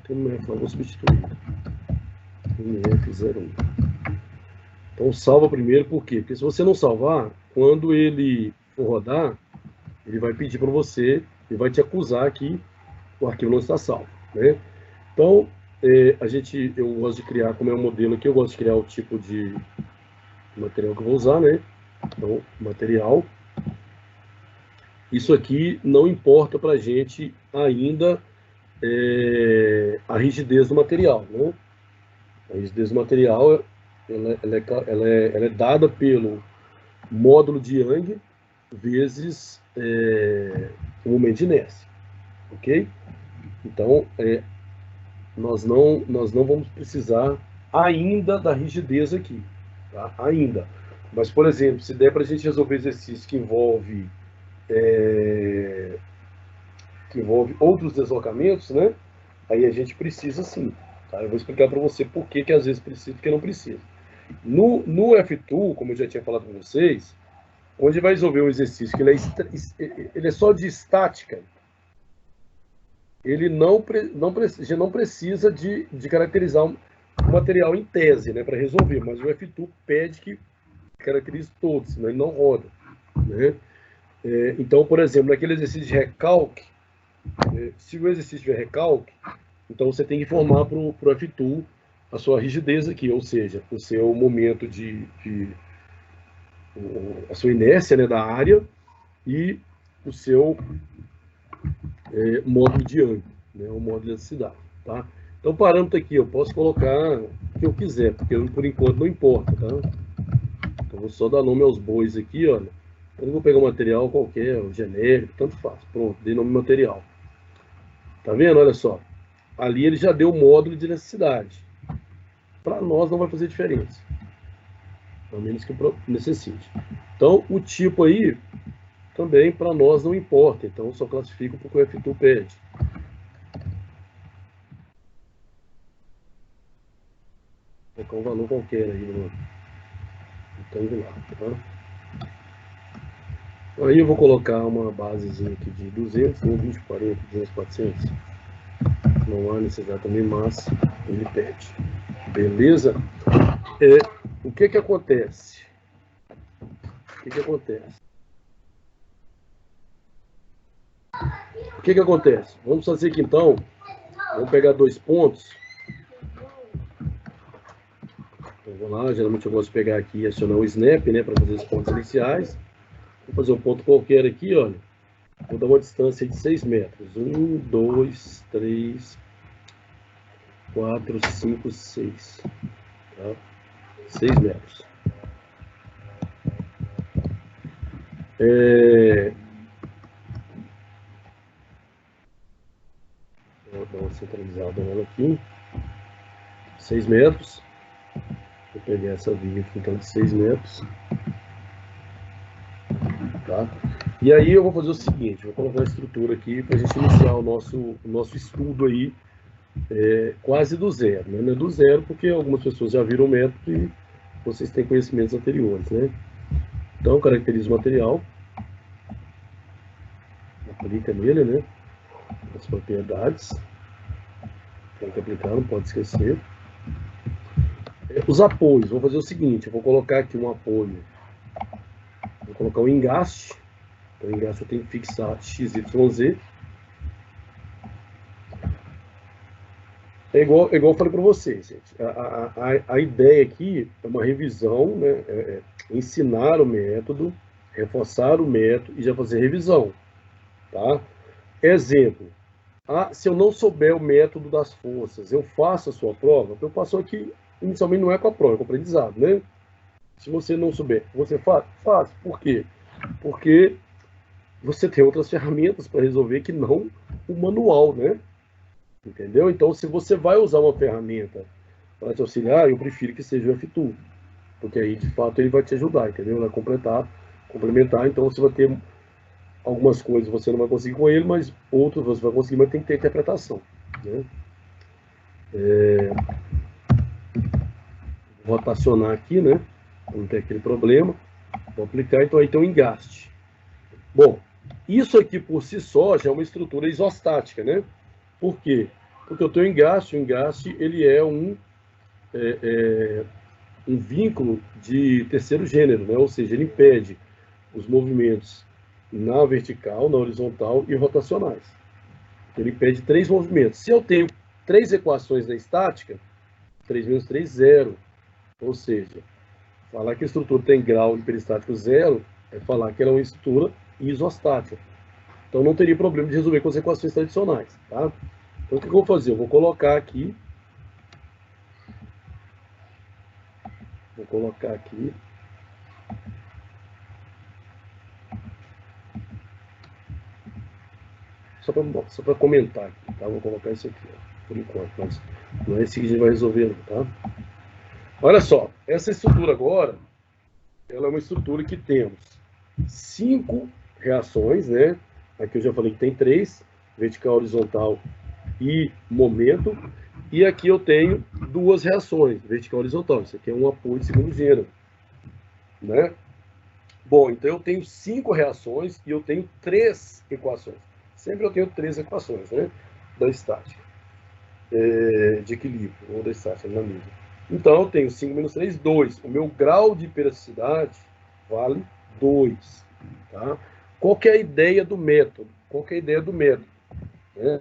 tem um MF, não vou substituir. MF01. Então salva primeiro, por quê? Porque se você não salvar, quando ele for rodar, ele vai pedir para você, ele vai te acusar que o arquivo não está salvo, né? Então, eu gosto de criar, como é um modelo aqui, eu gosto de criar o tipo de material que eu vou usar, né? Então, material. Isso aqui não importa para a gente ainda a rigidez do material, né? A rigidez do material, ela é dada pelo módulo de Young vezes o momento de inércia, ok? Então, nós não vamos precisar ainda da rigidez aqui, tá? Ainda. Mas, por exemplo, se der para a gente resolver exercício que envolve outros deslocamentos, né? Aí a gente precisa sim. Tá? Eu vou explicar para você por que às vezes precisa e por que não precisa. No F2, como eu já tinha falado com vocês, onde vai resolver um exercício que ele é só de estática, ele não precisa de caracterizar um material em tese, né, para resolver, mas o F2 pede que caracterize todos, senão ele não roda, né? Então, por exemplo, naquele exercício de recalque, se o exercício tiver recalque, então você tem que informar para o F2 a sua rigidez aqui, ou seja, o seu momento a sua inércia, né, da área e o seu módulo de Young, né, o módulo de elasticidade, tá? Então, o parâmetro aqui, eu posso colocar o que eu quiser, porque por enquanto não importa, tá? Então, vou só dar nome aos bois aqui, olha. Eu vou pegar um material qualquer, um genérico, tanto faz. Pronto, dei nome material. Tá vendo? Olha só. Ali ele já deu o módulo de elasticidade. Para nós não vai fazer diferença. A menos que necessite. Então, o tipo aí, também para nós não importa. Então, só classifico porque o F2 pede. Vou colocar um valor qualquer aí no retangular, tá? Aí eu vou colocar uma basezinha aqui de 200, 20, 40, 200, 400. Não há necessidade também, mas ele pede. Beleza? O que acontece? O que acontece? O que acontece? Vamos fazer aqui então. Vamos pegar 2 pontos. Então, vou lá, geralmente eu gosto de pegar aqui e acionar o snap, né, para fazer os pontos iniciais. Vou fazer um ponto qualquer aqui, olha. Vou dar uma distância de 6 metros. 1, 2, 3, 4, 5, 6. Tá? 6 metros. Vou dar uma centralizada nela aqui. 6 metros. Vou pegar essa via aqui, então, de 6 metros. Tá? E aí eu vou fazer o seguinte, vou colocar a estrutura aqui para a gente iniciar o nosso estudo aí quase do zero. Né? Não é do zero porque algumas pessoas já viram o método e vocês têm conhecimentos anteriores. Né? Então, caracteriza o material. Aplica nele, né? As propriedades. Tem que aplicar, não pode esquecer. Os apoios, vou fazer o seguinte, eu vou colocar aqui um apoio. Vou colocar um engaste. Então, o engaste eu tenho que fixar XYZ. É igual eu falei para vocês, gente. A ideia aqui é uma revisão, né? Ensinar o método, reforçar o método e já fazer revisão. Tá? Exemplo. Se eu não souber o método das forças, eu faço a sua prova, eu faço aqui, inicialmente não é com a prova, é com o aprendizado, né? Se você não souber, você faz? Faz. Por quê? Porque você tem outras ferramentas para resolver que não o manual, né? Entendeu? Então, se você vai usar uma ferramenta para te auxiliar, eu prefiro que seja o F2, porque aí, de fato, ele vai te ajudar, entendeu? Vai complementar, então você vai ter algumas coisas você não vai conseguir com ele, mas outras você vai conseguir, mas tem que ter interpretação. Né? Vou rotacionar aqui, né? Não tem aquele problema. Vou aplicar, então aí tem um engaste. Bom, isso aqui por si só já é uma estrutura isostática, né? Por quê? Porque eu tenho engaste, o engaste ele é um vínculo de terceiro gênero, né? Ou seja, ele impede os movimentos na vertical, na horizontal e rotacionais. Ele impede 3 movimentos. Se eu tenho 3 equações da estática, 3 menos 3, 0. Ou seja, falar que a estrutura tem grau hiperestático 0 é falar que ela é uma estrutura isostática. Então não teria problema de resolver com as equações tradicionais. Tá? Então o que eu vou fazer? Eu vou colocar aqui. Só para comentar aqui, tá? Vou colocar isso aqui, ó, por enquanto, mas não é esse que a gente vai resolver, tá? Olha só, essa estrutura agora, ela é uma estrutura que temos 5 reações, né? Aqui eu já falei que tem 3, vertical, horizontal e momento. E aqui eu tenho 2 reações, vertical e horizontal. Isso aqui é um apoio de segundo gênero, né? Bom, então eu tenho 5 reações e eu tenho 3 equações. Sempre eu tenho 3 equações, né? Da estática, de equilíbrio, ou da estática na mídia. Então eu tenho 5 menos 3, 2. O meu grau de hiperelasticidade vale 2. Tá? Qual que é a ideia do método? Né?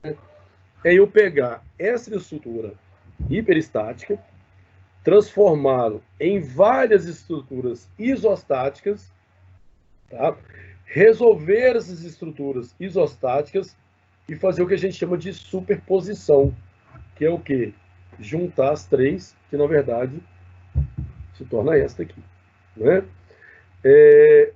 É eu pegar essa estrutura hiperestática, transformá-lo em várias estruturas isostáticas, tá? Resolver essas estruturas isostáticas e fazer o que a gente chama de superposição, que é o quê? Juntar as 3, que na verdade se torna esta aqui, né?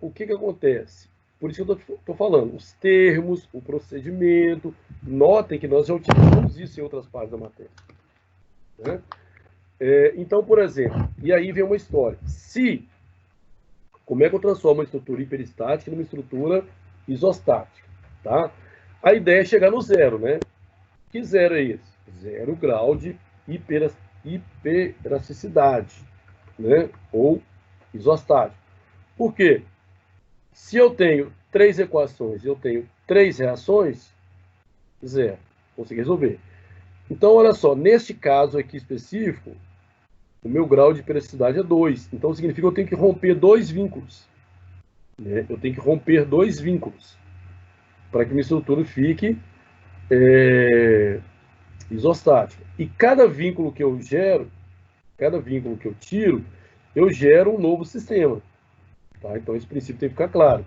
O que acontece? Por isso que eu estou falando, os termos, o procedimento, notem que nós já utilizamos isso em outras partes da matéria, né? Então, por exemplo, e aí vem uma história. Como é que eu transformo uma estrutura hiperestática numa estrutura isostática? Tá? A ideia é chegar no 0, né? Que 0 é esse? 0 grau de hiperelasticidade, né? Ou isostático. Por quê? Se eu tenho 3 equações e eu tenho 3 reações, 0. Consegui resolver. Então, olha só, neste caso aqui específico, o meu grau de hiperelasticidade é 2. Então, significa que eu tenho que romper 2 vínculos. Né? Eu tenho que romper 2 vínculos para que minha estrutura fique isostática. E cada vínculo que eu gero, cada vínculo que eu tiro, eu gero um novo sistema. Tá? Então, esse princípio tem que ficar claro.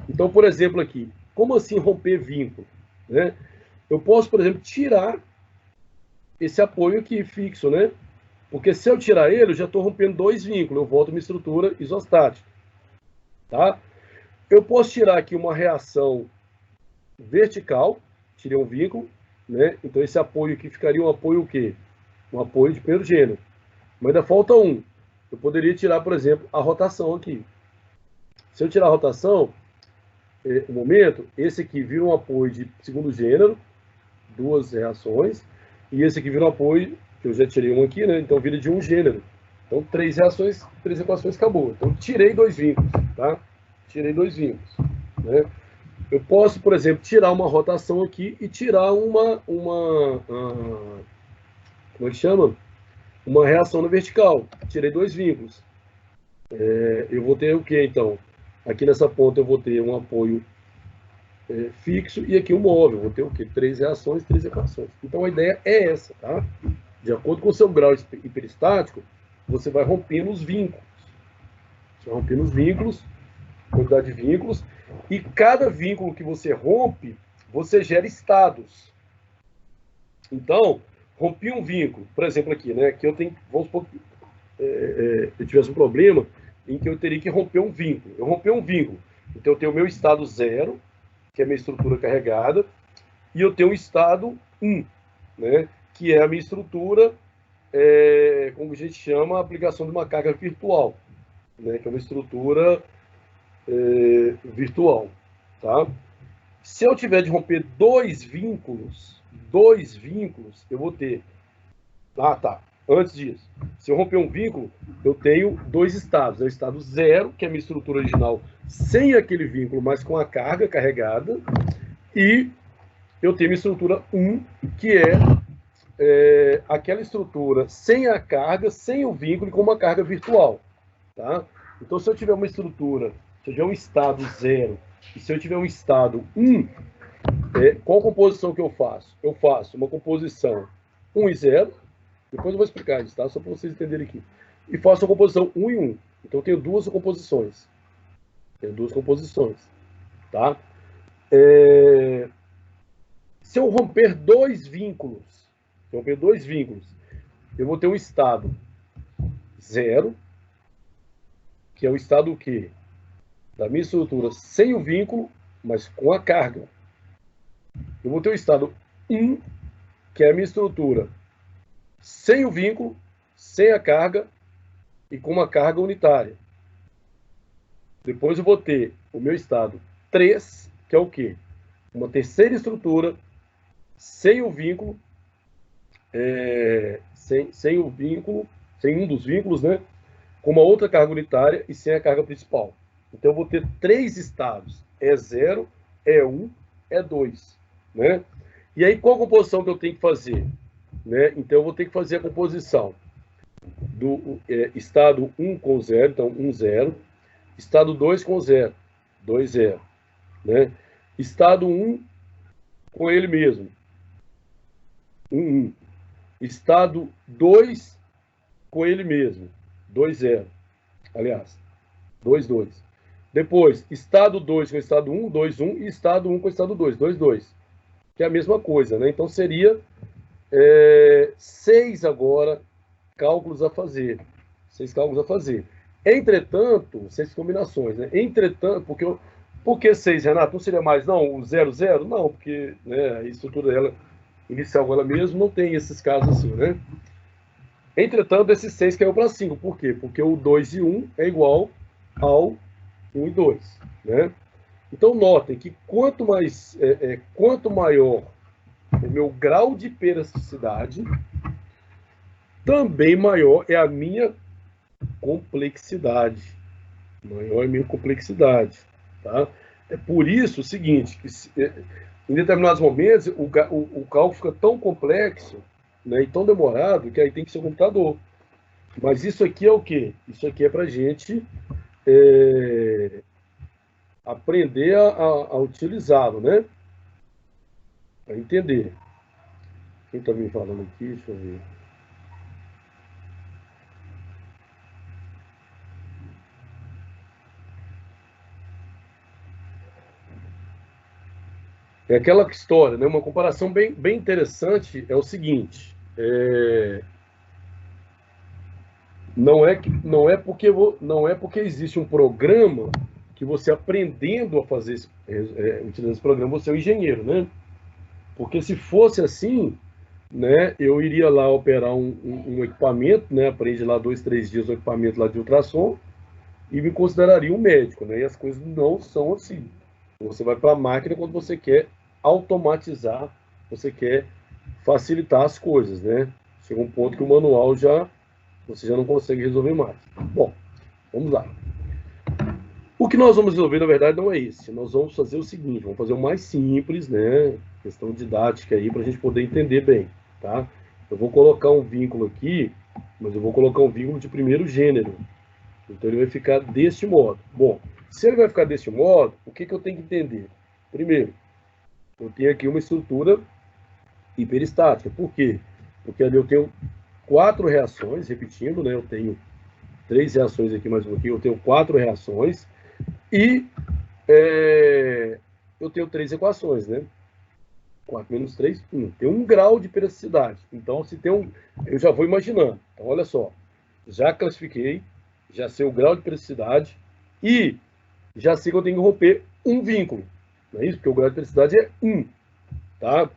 Então, por exemplo, aqui, como assim romper vínculo? Né? Eu posso, por exemplo, tirar esse apoio aqui fixo, né? Porque se eu tirar ele, eu já estou rompendo 2 vínculos, eu volto a minha estrutura isostática. Tá? Eu posso tirar aqui uma reação vertical, tirei um vínculo, né? Então esse apoio aqui ficaria um apoio o quê? Um apoio de primeiro gênero. Mas ainda falta um. Eu poderia tirar, por exemplo, a rotação aqui. Se eu tirar a rotação, no momento, esse aqui vira um apoio de segundo gênero, 2 reações, e esse aqui vira um apoio, que eu já tirei um aqui, né? Então vira de um gênero. Então 3 reações, 3 equações, acabou. Então tirei 2 vínculos, tá? Tirei 2 vínculos, né? Eu posso, por exemplo, tirar uma rotação aqui e tirar como é que chama? Uma reação na vertical. Tirei 2 vínculos. Eu vou ter o que, então? Aqui nessa ponta eu vou ter um apoio fixo e aqui um móvel. Vou ter o quê? 3 reações, 3 equações. Então a ideia é essa, tá? De acordo com o seu grau hiperestático, você vai rompendo os vínculos. Você vai rompendo os vínculos, quantidade de vínculos, e cada vínculo que você rompe, você gera estados. Então, rompi um vínculo, por exemplo aqui, né, que eu tenho, vamos supor que eu tivesse um problema em que eu teria que romper um vínculo. Eu rompi um vínculo, então eu tenho o meu estado 0, que é a minha estrutura carregada, e eu tenho o estado 1, né, que é a minha estrutura, como a gente chama, a aplicação de uma carga virtual, né, que é uma estrutura virtual, tá? Se eu tiver de romper 2 vínculos, eu vou ter... Antes disso, se eu romper um vínculo, eu tenho 2 estados. É o estado 0, que é a minha estrutura original, sem aquele vínculo, mas com a carga carregada, e eu tenho minha estrutura 1, que é aquela estrutura sem a carga, sem o vínculo e com uma carga virtual. Tá? Então, se eu tiver uma estrutura, se eu tiver um estado 0, e se eu tiver um estado 1, qual composição que eu faço? Eu faço uma composição 1 e 0, depois eu vou explicar isso, tá? Só para vocês entenderem aqui. E faço a composição 1 e 1. Então, eu tenho duas composições. Tá? Se eu romper dois vínculos, eu vou ter um estado 0, que é o estado o quê? Da minha estrutura sem o vínculo, mas com a carga. Eu vou ter o estado 1, que é a minha estrutura sem o vínculo, sem a carga e com uma carga unitária. Depois eu vou ter o meu estado 3, que é o quê? Uma terceira estrutura sem o vínculo, sem um dos vínculos, né? Com uma outra carga unitária e sem a carga principal. Então, eu vou ter 3 estados. E0, E1, E2. Né? E aí, qual a composição que eu tenho que fazer? Né? Então, eu vou ter que fazer a composição do estado 1 com 0, então 1, 0. Estado 2 com 0, 2, 0. Né? Estado 1 com ele mesmo, 1, 1. Estado 2 com ele mesmo, 2, 0. Aliás, 2, 2. Depois, estado 2 com estado 1, 2, 1. E estado 1 com estado 2, 2, 2. Que é a mesma coisa, né? Então, seria 6 agora cálculos a fazer. 6 cálculos a fazer. Entretanto, 6 combinações, né? Entretanto, por que 6, Renato? Não seria mais, não, o 0, 0? Não, porque né, a estrutura dela, inicial ela mesmo, não tem esses casos assim, né? Entretanto, esses 6 caiu para 5. Por quê? Porque o 2 e 1 é igual ao 1 e 2. Né? Então, notem que quanto maior o meu grau de perasticidade, também maior é a minha complexidade. Maior é a minha complexidade. Tá? É por isso o seguinte, que em determinados momentos o cálculo fica tão complexo, né, e tão demorado, que aí tem que ser um computador. Mas isso aqui é o quê? Isso aqui é para a gente aprender a utilizá-lo, né? Para entender. Quem está me falando aqui? Deixa eu ver. É aquela história, né? Uma comparação bem interessante é o seguinte: não é porque existe um programa que você aprendendo a fazer utilizando esse programa, você é um engenheiro, né? Porque se fosse assim, né, eu iria lá operar um equipamento, né? Aprende lá 2, 3 dias o equipamento lá de ultrassom e me consideraria um médico, né? E as coisas não são assim. Você vai para a máquina quando você quer automatizar, você quer facilitar as coisas, né? Chega um ponto que o manual você já não consegue resolver mais. Bom, vamos lá. O que nós vamos resolver, na verdade, não é esse. Nós vamos fazer o seguinte, vamos fazer o mais simples, né? Questão didática aí, para a gente poder entender bem, tá? Eu vou colocar um vínculo aqui, mas eu vou colocar um vínculo de primeiro gênero. Então, ele vai ficar deste modo. Bom, se ele vai ficar deste modo, o que eu tenho que entender? Primeiro, eu tenho aqui uma estrutura hiperestática. Por quê? Porque ali eu tenho 4 reações, repetindo, né? Eu tenho 3 reações aqui, mais um aqui, eu tenho 4 reações e eu tenho 3 equações, né? 4 menos 3, 1. Tem 1 grau de perasticidade. Então, se tem eu já vou imaginando. Então, olha só. Já classifiquei, já sei o grau de perasticidade e já sei que eu tenho que romper um vínculo. Não é isso? Porque o grau de perasticidade é 1. Tá?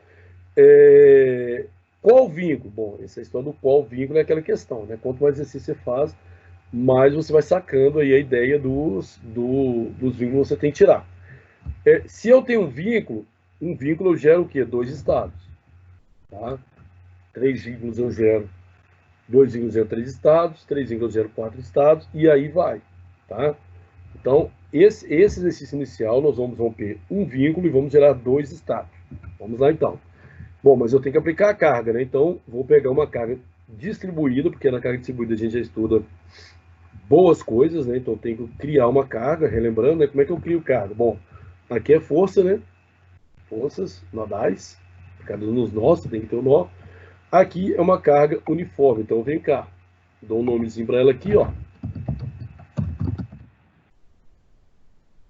Qual vínculo? Bom, essa história do qual vínculo é aquela questão, né? Quanto mais exercício você faz, mais você vai sacando aí a ideia dos vínculos que você tem que tirar. Se eu tenho um vínculo eu gero o quê? 2 estados. Tá? 3 vínculos eu gero 2 vínculos eu gero 3 estados, 3 vínculos eu gero 4 estados, e aí vai. Tá? Então, esse exercício inicial, nós vamos romper um vínculo e vamos gerar 2 estados. Vamos lá, então. Bom, mas eu tenho que aplicar a carga, né? Então, vou pegar uma carga distribuída, porque na carga distribuída a gente já estuda boas coisas, né? Então, eu tenho que criar uma carga, relembrando, né? Como é que eu crio carga? Bom, aqui é força, né? Forças nodais, cada um nos nós, tem que ter um nó. Aqui é uma carga uniforme, então vem cá, dou um nomezinho para ela aqui, ó.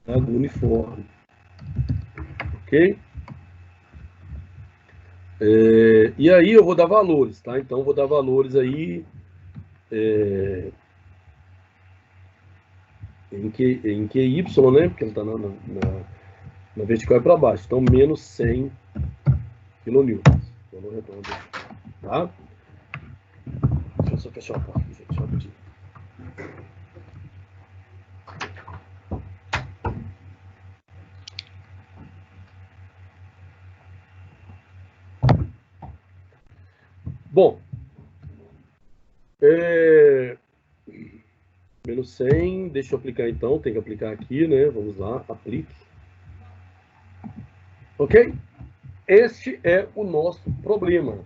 Carga uniforme, ok? E aí eu vou dar valores, tá? Então eu vou dar valores aí em QY, né? Porque ele está na vertical e para baixo. Então menos 100 quilonewtons. Valor redondo, tá? Deixa eu só fechar a porta aqui, gente, rapidinho. Bom, menos 100, deixa eu aplicar então, tem que aplicar aqui, né? Vamos lá, aplique. Ok? Este é o nosso problema.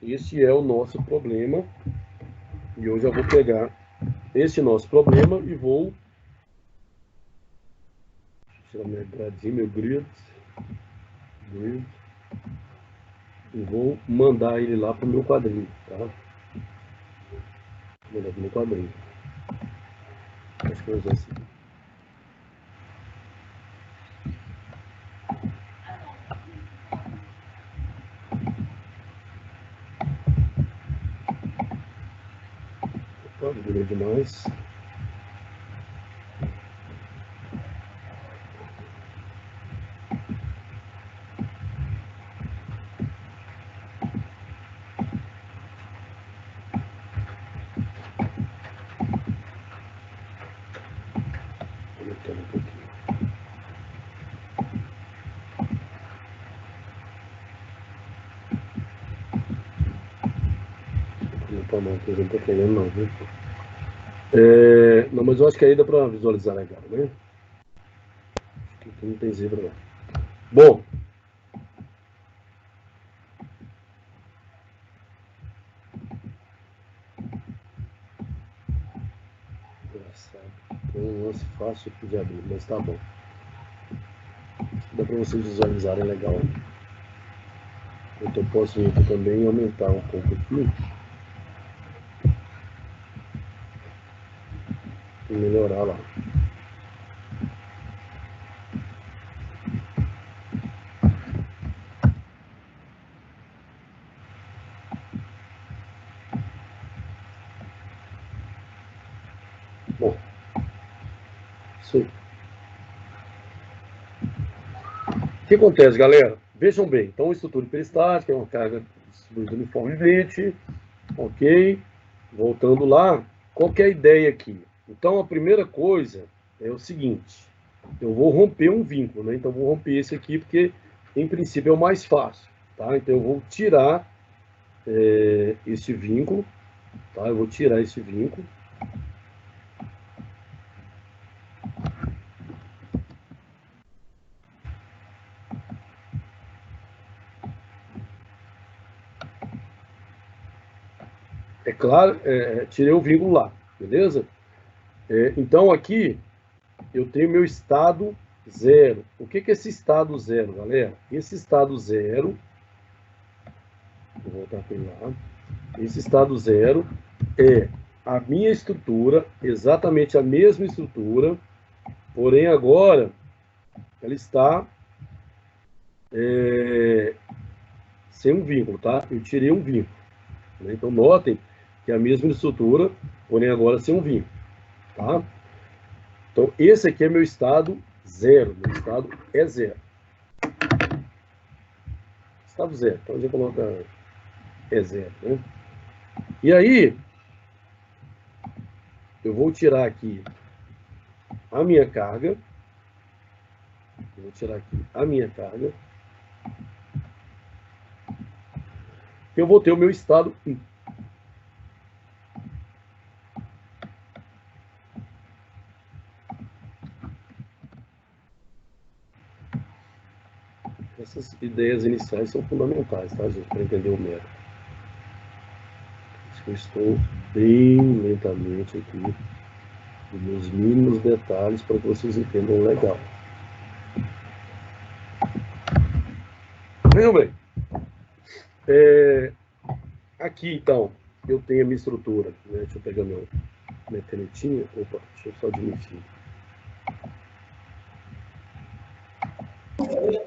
Este é o nosso problema. E eu já vou pegar este nosso problema e vou tirar minha gradinha, meu grid, e vou mandar ele lá pro meu quadrinho, tá? Vou mandar pro meu quadrinho. Acho que eu vou usar assim. Opa, durou demais. Aumentando um pouquinho. Não tá não, que eu não tô querendo não, viu? Não, mas eu acho que aí dá pra visualizar legal, né? Aqui não tem zebra não. Bom, engraçado. Tem um lance fácil aqui de abrir, mas tá bom. Dá pra vocês visualizarem legal. Então posso vir aqui também e aumentar um pouco aqui e melhorar lá. Bom, isso aí. O que acontece, galera? Vejam bem, então estrutura hiperestática é uma carga distribuída uniformemente, ok? Voltando lá, qual que é a ideia aqui? Então a primeira coisa é o seguinte, eu vou romper um vínculo, né? Então eu vou romper esse aqui porque em princípio é o mais fácil, tá? Então eu vou tirar esse vínculo, tá? Eu vou tirar esse vínculo. É claro, tirei o vínculo lá, beleza? Então aqui eu tenho meu estado zero. O que é esse estado zero, galera? Esse estado zero, vou voltar aqui lá. Esse estado zero é a minha estrutura, exatamente a mesma estrutura, porém agora ela está sem um vínculo, tá? Eu tirei um vínculo, né? Então notem que é a mesma estrutura, porém agora sem um vínculo, tá? Então esse aqui é meu estado zero, meu estado é zero. Estado zero, então a gente coloca é zero, né? E aí eu vou tirar aqui a minha carga, eu vou tirar aqui a minha carga, eu vou ter o meu estado 1. essas ideias iniciais são fundamentais, tá, gente, para entender o método. Acho que eu estou bem lentamente aqui, nos mínimos detalhes, para que vocês entendam legal. Muito bem. Aqui, então, eu tenho a minha estrutura, né? Deixa eu pegar minha canetinha. Opa, deixa eu só diminuir.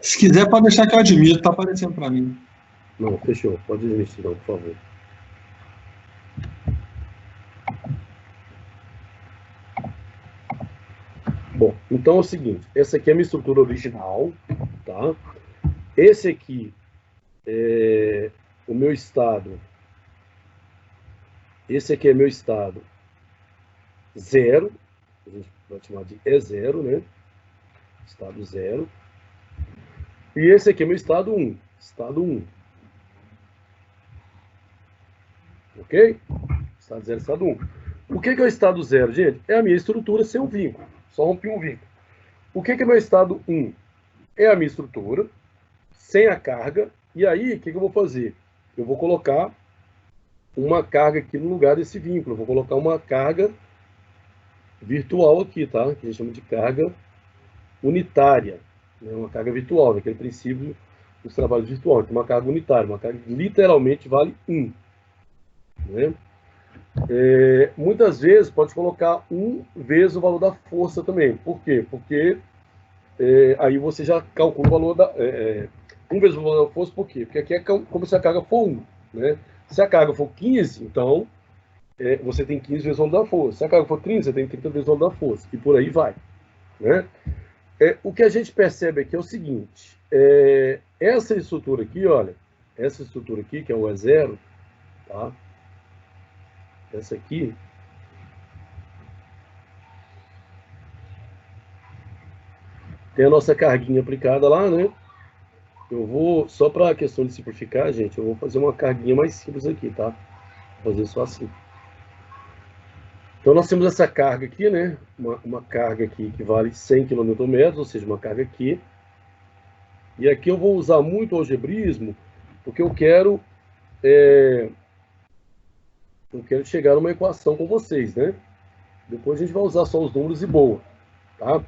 Se quiser, pode deixar que eu admito, tá aparecendo para mim. Não, fechou. Pode diminuir, não, por favor. Bom, então é o seguinte, essa aqui é a minha estrutura original, tá? Esse aqui é o meu estado. Esse aqui é meu estado 0, a gente vai chamar de E0, né? Estado 0. E esse aqui é meu estado 1, estado 1. Ok? Estado 0, estado 1. O que é o estado 0, gente? É a minha estrutura sem um vínculo. Só rompi um vínculo. O que é meu estado 1? É a minha estrutura, sem a carga. E aí, o que eu vou fazer? Eu vou colocar uma carga aqui no lugar desse vínculo. Eu vou colocar uma carga virtual aqui, tá? Que a gente chama de carga unitária. Né? Uma carga virtual, daquele princípio dos trabalhos virtuais. Então, uma carga unitária, uma carga que literalmente vale 1. Né? Muitas vezes pode colocar 1 vezes o valor da força também. Por quê? Porque aí você já calcula o valor da... 1 vezes o valor da força, por quê? Porque aqui é como se a carga for 1. Né? Se a carga for 15, então você tem 15 vezes o valor da força. Se a carga for 30, você tem 30 vezes o valor da força. E por aí vai. Né? O que a gente percebe aqui é o seguinte. Essa estrutura aqui, olha. Essa estrutura aqui, que é o E0, tá? Essa aqui, tem a nossa carguinha aplicada lá, né? Eu vou, só para a questão de simplificar, gente, eu vou fazer uma carguinha mais simples aqui, tá? Vou fazer só assim. Então, nós temos essa carga aqui, né? Uma carga aqui que vale 100 kN, ou seja, uma carga aqui. E aqui eu vou usar muito o algebrismo, porque eu quero chegar numa equação com vocês, né? Depois a gente vai usar só os números e boa, tá?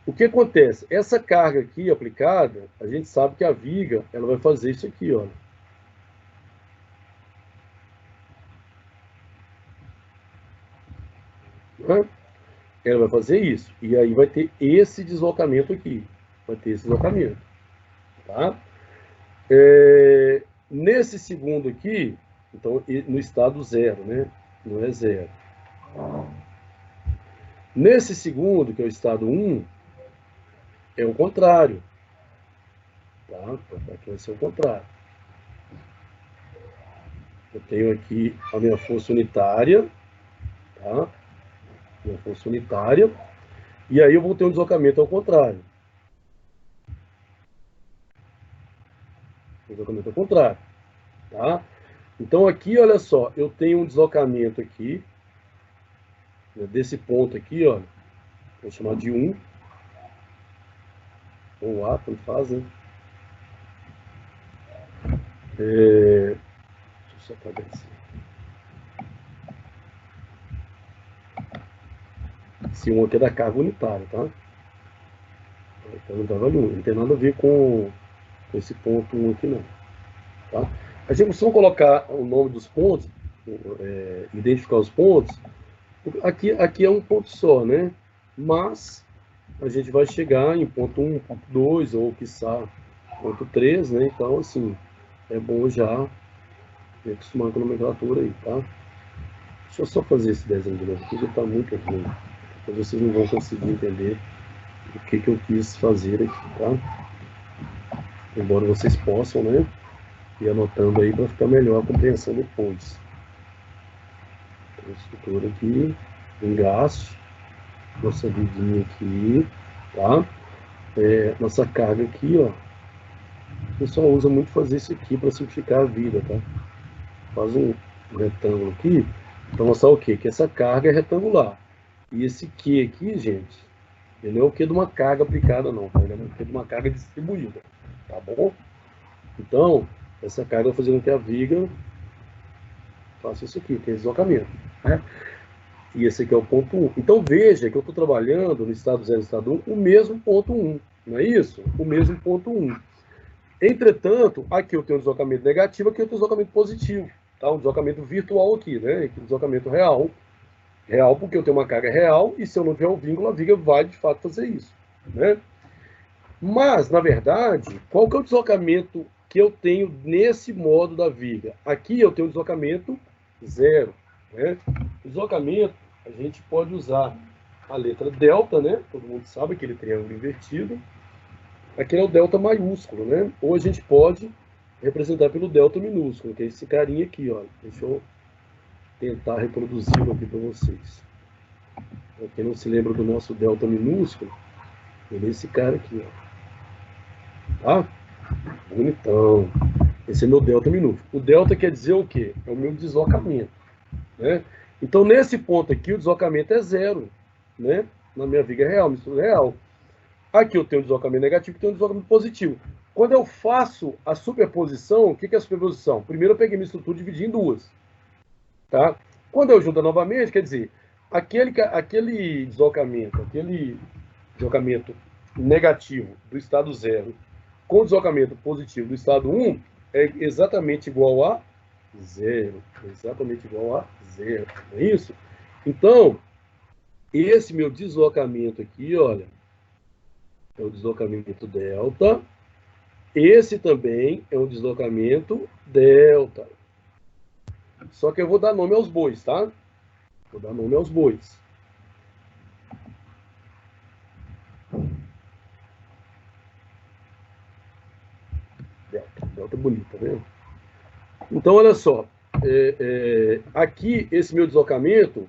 O que acontece? Essa carga aqui aplicada, a gente sabe que a viga, ela vai fazer isso aqui, olha. Né? Ela vai fazer isso. E aí vai ter esse deslocamento aqui. Vai ter esse deslocamento. Tá? Nesse segundo aqui, então, no estado 0, né? Não é 0. Nesse segundo, que é o estado 1, é o contrário. Tá? Aqui vai ser o contrário. Eu tenho aqui a minha força unitária, tá? Minha força unitária, e aí eu vou ter um deslocamento ao contrário. Deslocamento ao contrário, tá? Então aqui, olha só, eu tenho um deslocamento aqui, né, desse ponto aqui, olha, vou chamar de 1, ou A, tanto faz, né? Deixa eu só apagar isso. Esse 1 aqui é da carga unitária, tá? Então não vale 1, não tem nada a ver com esse ponto 1 aqui, não. Tá? A gente precisa colocar o nome dos pontos, identificar os pontos. Aqui é um ponto só, né? Mas a gente vai chegar em ponto 1, ponto 2, ou quiçá ponto 3, né? Então, assim, é bom já me acostumar com a nomenclatura aí, tá? Deixa eu só fazer esse desenho de novo aqui, que está muito ruim. Porque vocês não vão conseguir entender o que eu quis fazer aqui, tá? Embora vocês possam, né? Ir anotando aí para ficar melhor a compreensão depois. Então, estrutura aqui, engaste, nossa vidinha aqui, tá? Nossa carga aqui, ó. O pessoal usa muito fazer isso aqui para simplificar a vida, tá? Faz um retângulo aqui, para mostrar o quê? Que essa carga é retangular. E esse Q aqui, gente, ele não é o Q de uma carga aplicada, não, tá? Ele é o Q de uma carga distribuída. tá bom? Então, essa carga vai fazer com que a viga faça isso aqui, que é deslocamento, né? E esse aqui é o ponto 1. Então, veja que eu estou trabalhando no estado 0 e estado 1 o mesmo ponto 1, não é isso? O mesmo ponto 1. Entretanto, aqui eu tenho um deslocamento negativo, aqui eu tenho um deslocamento positivo, tá? Um deslocamento virtual aqui, né? Aqui um deslocamento real. Real porque eu tenho uma carga real e se eu não tiver o vínculo, a viga vai, de fato, fazer isso, né? Mas, na verdade, qual que é o deslocamento que eu tenho nesse modo da viga? Aqui eu tenho um deslocamento zero, né? O deslocamento, a gente pode usar a letra delta, né? Todo mundo sabe aquele triângulo invertido. Aquele é o delta maiúsculo, né? Ou a gente pode representar pelo delta minúsculo, que é esse carinha aqui, ó. Deixa eu tentar reproduzi-lo aqui para vocês. Para quem não se lembra do nosso delta minúsculo, ele é esse cara aqui, ó. Tá? Bonitão. Esse é meu delta minúsculo. O delta quer dizer o quê? É o meu deslocamento, né? Então, nesse ponto aqui, o deslocamento é zero, né? Na minha viga real, mistura real. Aqui eu tenho um deslocamento negativo e tenho um deslocamento positivo. Quando eu faço a superposição, o que é a superposição? Primeiro eu peguei minha estrutura e dividi em duas. Tá? Quando eu junto novamente, quer dizer, aquele deslocamento negativo do estado 0 com o deslocamento positivo do estado 1 é exatamente igual a zero. Exatamente igual a zero. Não é isso? Então, esse meu deslocamento aqui, olha, é o deslocamento delta. Esse também é um deslocamento delta. Só que eu vou dar nome aos bois, tá? Vou dar nome aos bois. Delta bonita, tá vendo? Então, olha só. Aqui, esse meu deslocamento,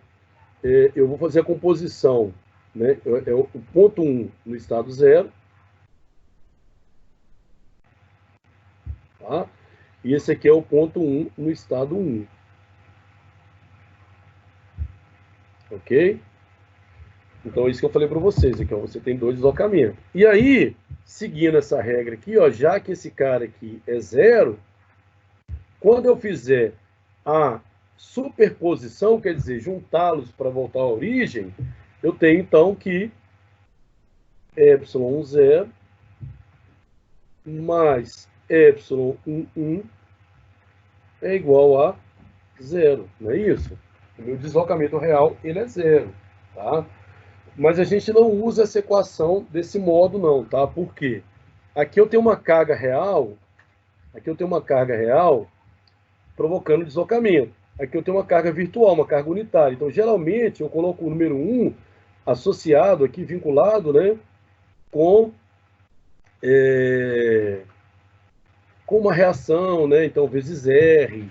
eu vou fazer a composição, né? É o ponto 1 no estado 0. Tá? E esse aqui é o ponto 1 no estado 1. Ok? Então, é isso que eu falei para vocês. Aqui, ó, você tem dois deslocamentos. E aí, seguindo essa regra aqui, ó, já que esse cara aqui é zero, quando eu fizer a superposição, quer dizer, juntá-los para voltar à origem, eu tenho, então, que ε0 mais ε11 é igual a zero, não é isso? O meu deslocamento real, ele é zero, tá? Mas a gente não usa essa equação desse modo, não, tá? Por quê? Aqui eu tenho uma carga real, provocando deslocamento. Aqui eu tenho uma carga virtual, uma carga unitária. Então, geralmente, eu coloco o número 1 associado aqui, vinculado, né, com uma reação, né? Então, vezes R,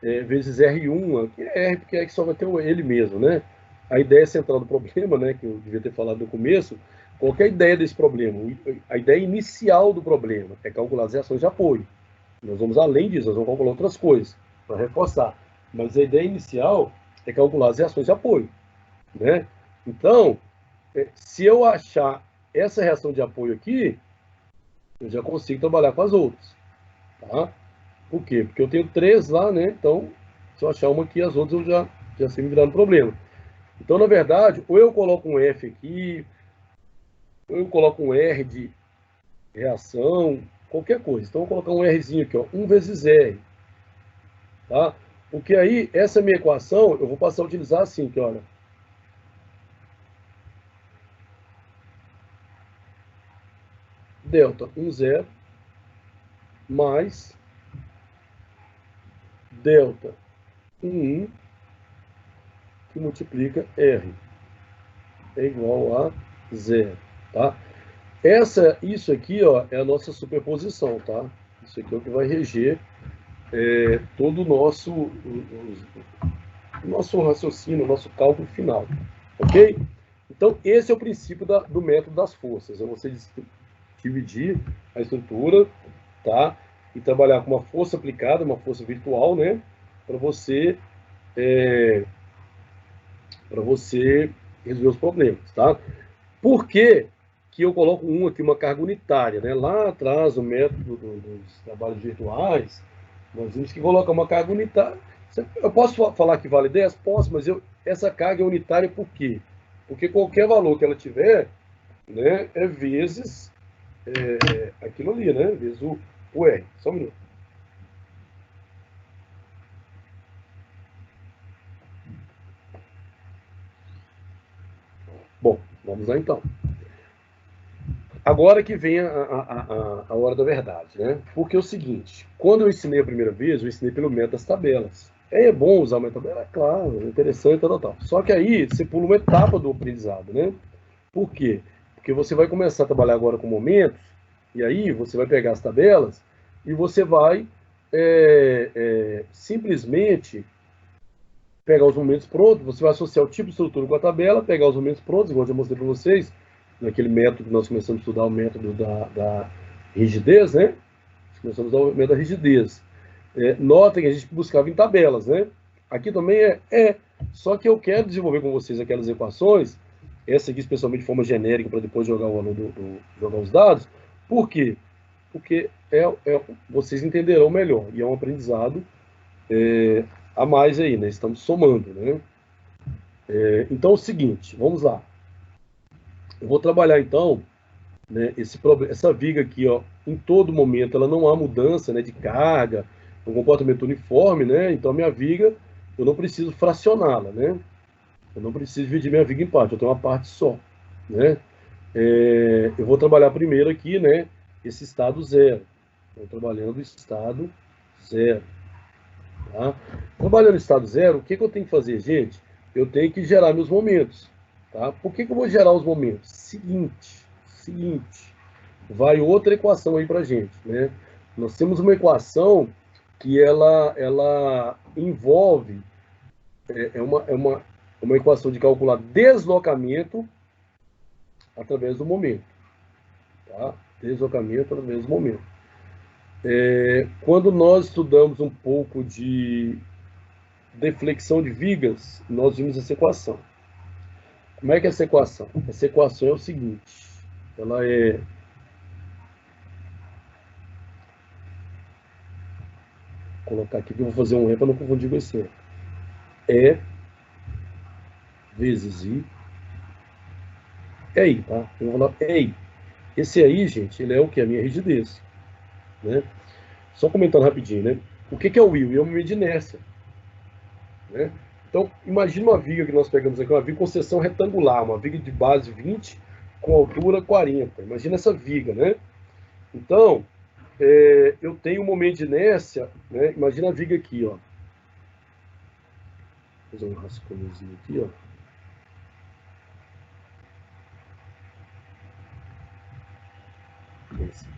vezes R1, aqui é R porque é que só vai ter ele mesmo, né? A ideia central do problema, né, que eu devia ter falado no começo, qual que é a ideia desse problema? A ideia inicial do problema é calcular as reações de apoio. Nós vamos além disso, nós vamos calcular outras coisas para reforçar. Mas a ideia inicial é calcular as reações de apoio, né? Então, se eu achar essa reação de apoio aqui, eu já consigo trabalhar com as outras, tá? Por quê? Porque eu tenho 3 lá, né? Então, se eu achar uma aqui, as outras eu já sei me virar no problema. Então, na verdade, ou eu coloco um F aqui, ou eu coloco um R de reação, qualquer coisa. Então, eu vou colocar um Rzinho aqui, ó, 1 vezes R, tá? Porque aí, essa minha equação, eu vou passar a utilizar assim, que olha. Delta 1, 0, mais delta 1, que multiplica R. É igual a 0, tá? Isso aqui, ó, é a nossa superposição, tá? Isso aqui é o que vai reger todo o nosso raciocínio, o nosso cálculo final, ok? Então, esse é o princípio do método das forças. É você dividir a estrutura, tá? E trabalhar com uma força aplicada, uma força virtual, né? Para você resolver os problemas, tá? Por que que eu coloco aqui, uma carga unitária, né? Lá atrás, o método dos trabalhos virtuais, nós vimos que coloca uma carga unitária. Eu posso falar que vale 10? Posso, mas essa carga é unitária por quê? Porque qualquer valor que ela tiver, né, é vezes aquilo ali, né? Vezes o R. Só um minuto. Bom, vamos lá então. Agora que vem a hora da verdade, né? Porque é o seguinte, quando eu ensinei a primeira vez, eu ensinei pelo método das tabelas. É bom usar uma tabela? É claro, é interessante, tal. Só que aí você pula uma etapa do aprendizado, né? Por quê? Porque você vai começar a trabalhar agora com momentos, e aí você vai pegar as tabelas e você vai simplesmente pegar os momentos prontos, você vai associar o tipo de estrutura com a tabela, pegar os momentos prontos, igual eu já mostrei para vocês, naquele método que nós começamos a estudar, o método da rigidez, né? Começamos a usar o método da rigidez. Notem que a gente buscava em tabelas, né? Aqui também só que eu quero desenvolver com vocês aquelas equações, essa aqui especialmente de forma genérica, para depois jogar o aluno jogar os dados. Por quê? Porque vocês entenderão melhor, e é um aprendizado a mais aí, né? Estamos somando, né? Então é o seguinte, vamos lá. Eu vou trabalhar então, né, essa viga aqui, ó, em todo momento ela não há mudança, né, de carga, um comportamento uniforme, né? Então a minha viga eu não preciso fracioná-la, né? Eu não preciso dividir minha viga em parte, eu tenho uma parte só, né? Eu vou trabalhar primeiro aqui, né, esse estado zero. Estou trabalhando o estado zero. Tá? Trabalhando em estado zero, o que eu tenho que fazer, gente? Eu tenho que gerar meus momentos. Tá? Por que eu vou gerar os momentos? Seguinte, vai outra equação aí para gente. Né? Nós temos uma equação que ela envolve, uma equação de calcular deslocamento através do momento. Tá? Deslocamento através do momento. Quando nós estudamos um pouco de deflexão de vigas, nós vimos essa equação. Como é que é essa equação? Essa equação é o seguinte, ela é vou colocar aqui que eu vou fazer um E para não confundir com esse E vezes I é I, tá? Eu vou falar I. Esse aí, gente, ele é o que? A minha rigidez, né? Só comentando rapidinho, né? O que é o I? O I é uma medida de inércia, né? Então, imagina uma viga que nós pegamos aqui, uma viga com seção retangular, uma viga de base 20 com altura 40. Imagina essa viga, né? Então, eu tenho um momento de inércia, né? Imagina a viga aqui, ó. Vou fazer um rascunhozinho aqui, ó.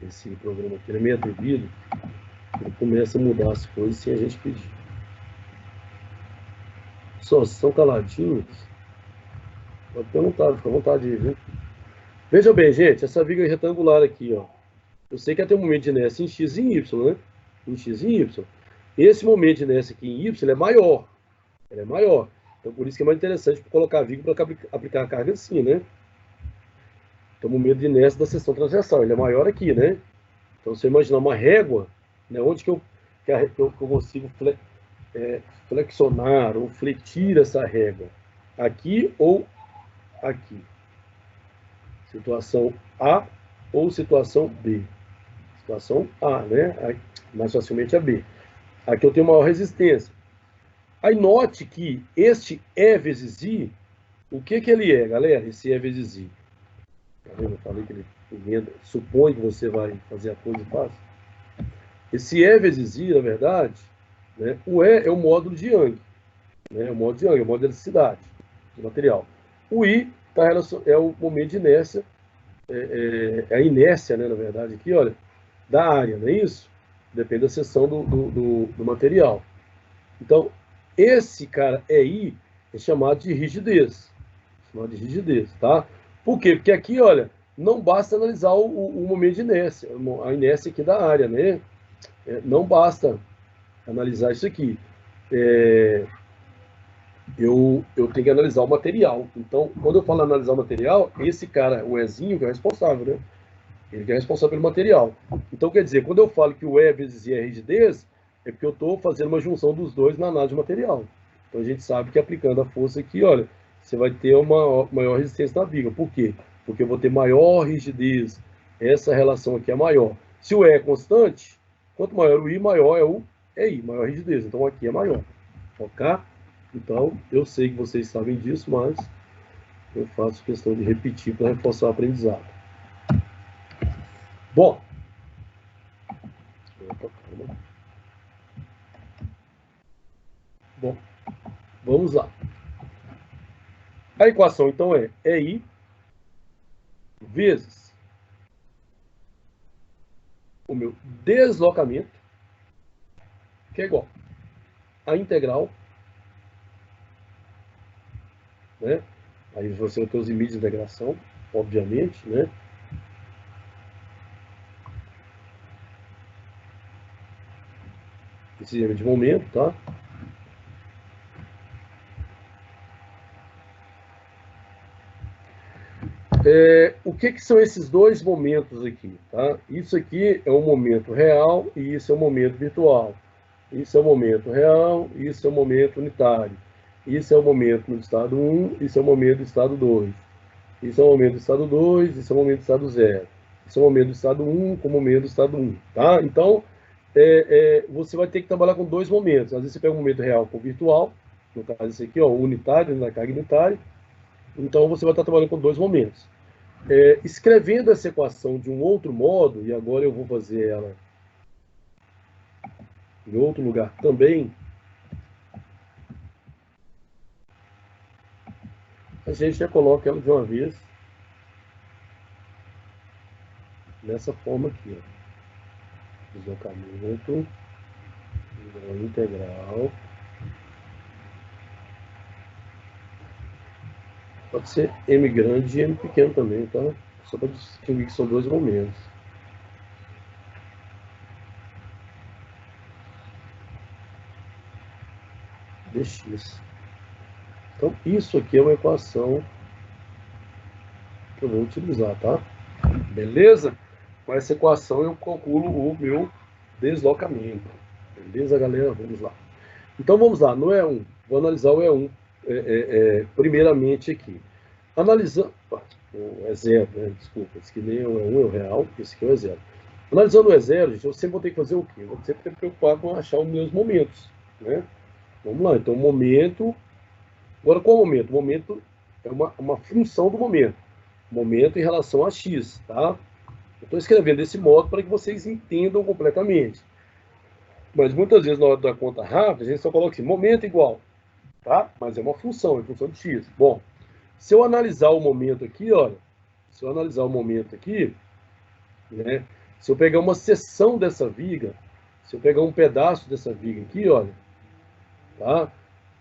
Esse programa aqui é meio atrevido, ele começa a mudar as coisas sem a gente pedir. Só são caladinhos. Até não tá, fica à vontade aí, viu? Veja bem, gente, essa viga retangular aqui, ó. Eu sei que ela tem um momento de inércia em X e em Y, né? Em X e em Y. Esse momento de inércia aqui em Y é maior. Ele é maior. Então, por isso que é mais interessante colocar a viga para aplicar a carga assim, né? Então, o momento de inércia da seção transversal, ele é maior aqui, né? Então, se eu imaginar uma régua, né, onde que eu consigo flexionar ou fletir essa régua? Aqui ou aqui? Situação A ou situação B? Situação A, né? Mais facilmente a B. Aqui eu tenho maior resistência. Aí note que este E vezes I, o que ele é, galera? Esse E vezes I. Tá vendo? Eu falei que ele supõe que você vai fazer a coisa fácil. Esse E vezes I, na verdade, né, o E é o módulo de Young. Né, o módulo de Young, é o módulo de elasticidade do material. O I é o momento de inércia, a inércia, né, na verdade, aqui, olha, da área, não é isso? Depende da seção do material. Então, esse cara EI é chamado de rigidez. Tá? Por quê? Porque aqui, olha, não basta analisar o momento de inércia, a inércia aqui da área, né? Não basta analisar isso aqui. eu tenho que analisar o material. Então, quando eu falo analisar o material, esse cara, o Ezinho, que é responsável, né? Ele que é responsável pelo material. Então, quer dizer, quando eu falo que o E vezes I é rigidez, é porque eu estou fazendo uma junção dos dois na análise de material. Então, a gente sabe que aplicando a força aqui, olha, você vai ter uma maior resistência na viga. Por quê? Porque eu vou ter maior rigidez. Essa relação aqui é maior. Se o E é constante, quanto maior o I, maior é o EI, maior rigidez. Então, aqui é maior. Ok? Então, eu sei que vocês sabem disso, mas eu faço questão de repetir para reforçar o aprendizado. Bom, bom, vamos lá. A equação, então, é EI vezes o meu deslocamento, que é igual a integral, né? Aí você vai ter os limites de integração, obviamente, né? Esse é de momento, tá? O que são esses dois momentos aqui, tá? Isso aqui é um momento real e isso é um momento virtual. Isso é o momento real, isso é o momento unitário. Isso é o momento no estado 1, isso é o momento do estado 2. Isso é o momento do estado 2, isso é o momento do estado 0. Isso é o momento do estado 1 com o momento do estado 1. Tá? Então, você vai ter que trabalhar com dois momentos. Às vezes você pega um momento real com o virtual, no caso esse aqui, ó, o unitário, na carga unitária. Então, você vai estar trabalhando com dois momentos. Escrevendo essa equação de um outro modo, e agora eu vou fazer ela em outro lugar também, a gente já coloca ela de uma vez nessa forma aqui, ó. Deslocamento integral. Pode ser M grande e M pequeno também, tá? Só para distinguir que são dois momentos. dx. Então, isso aqui é uma equação que eu vou utilizar, tá? Beleza? Com essa equação eu calculo o meu deslocamento. Beleza, galera? Vamos lá. Então, vamos lá. No E1, vou analisar o E1 primeiramente aqui. Analisando... O E0, né? Desculpa, esse aqui nem é o E1, é o real, esse aqui é o E0. Analisando o E0, gente, eu sempre vou ter que fazer o quê? Eu vou sempre ter que preocupar com achar os meus momentos, né? Vamos lá, então, momento... Agora, qual é o momento? O momento é uma função do momento. Momento em relação a x, tá? Eu estou escrevendo desse modo para que vocês entendam completamente. Mas muitas vezes, na hora da conta rápida, a gente só coloca assim, momento igual, tá? Mas é uma função, é função de x. Bom, se eu analisar o momento aqui, olha, se eu analisar o momento aqui, né? Se eu pegar uma seção dessa viga, se eu pegar um pedaço dessa viga aqui, olha, tá?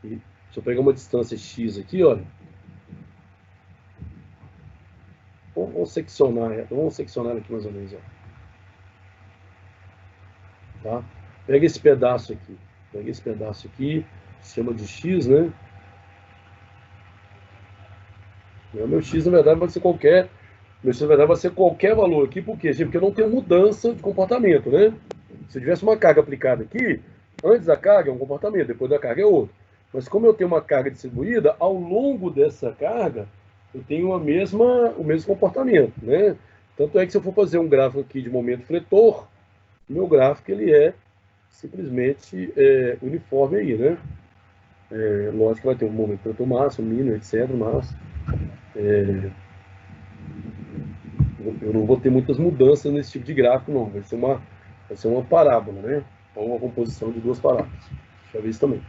E se eu pegar uma distância x aqui, olha, vamos seccionar aqui mais ou menos, ó. Tá? Pega esse pedaço aqui, chama de x, né? O meu x, na verdade, vai ser qualquer... Meu x, na verdade, vai ser qualquer valor aqui, por quê? Porque eu não tenho mudança de comportamento, né? Se eu tivesse uma carga aplicada aqui, antes da carga é um comportamento, depois da carga é outro. Mas como eu tenho uma carga distribuída, ao longo dessa carga, eu tenho o mesmo comportamento, né? Tanto é que se eu for fazer um gráfico aqui de momento fretor, o meu gráfico ele é simplesmente uniforme aí, né? Lógico que vai ter um momento fretor máximo, mínimo, etc, mas eu não vou ter muitas mudanças nesse tipo de gráfico, não. Vai ser uma parábola, né? Ou uma composição de duas parábolas. Deixa eu ver isso também.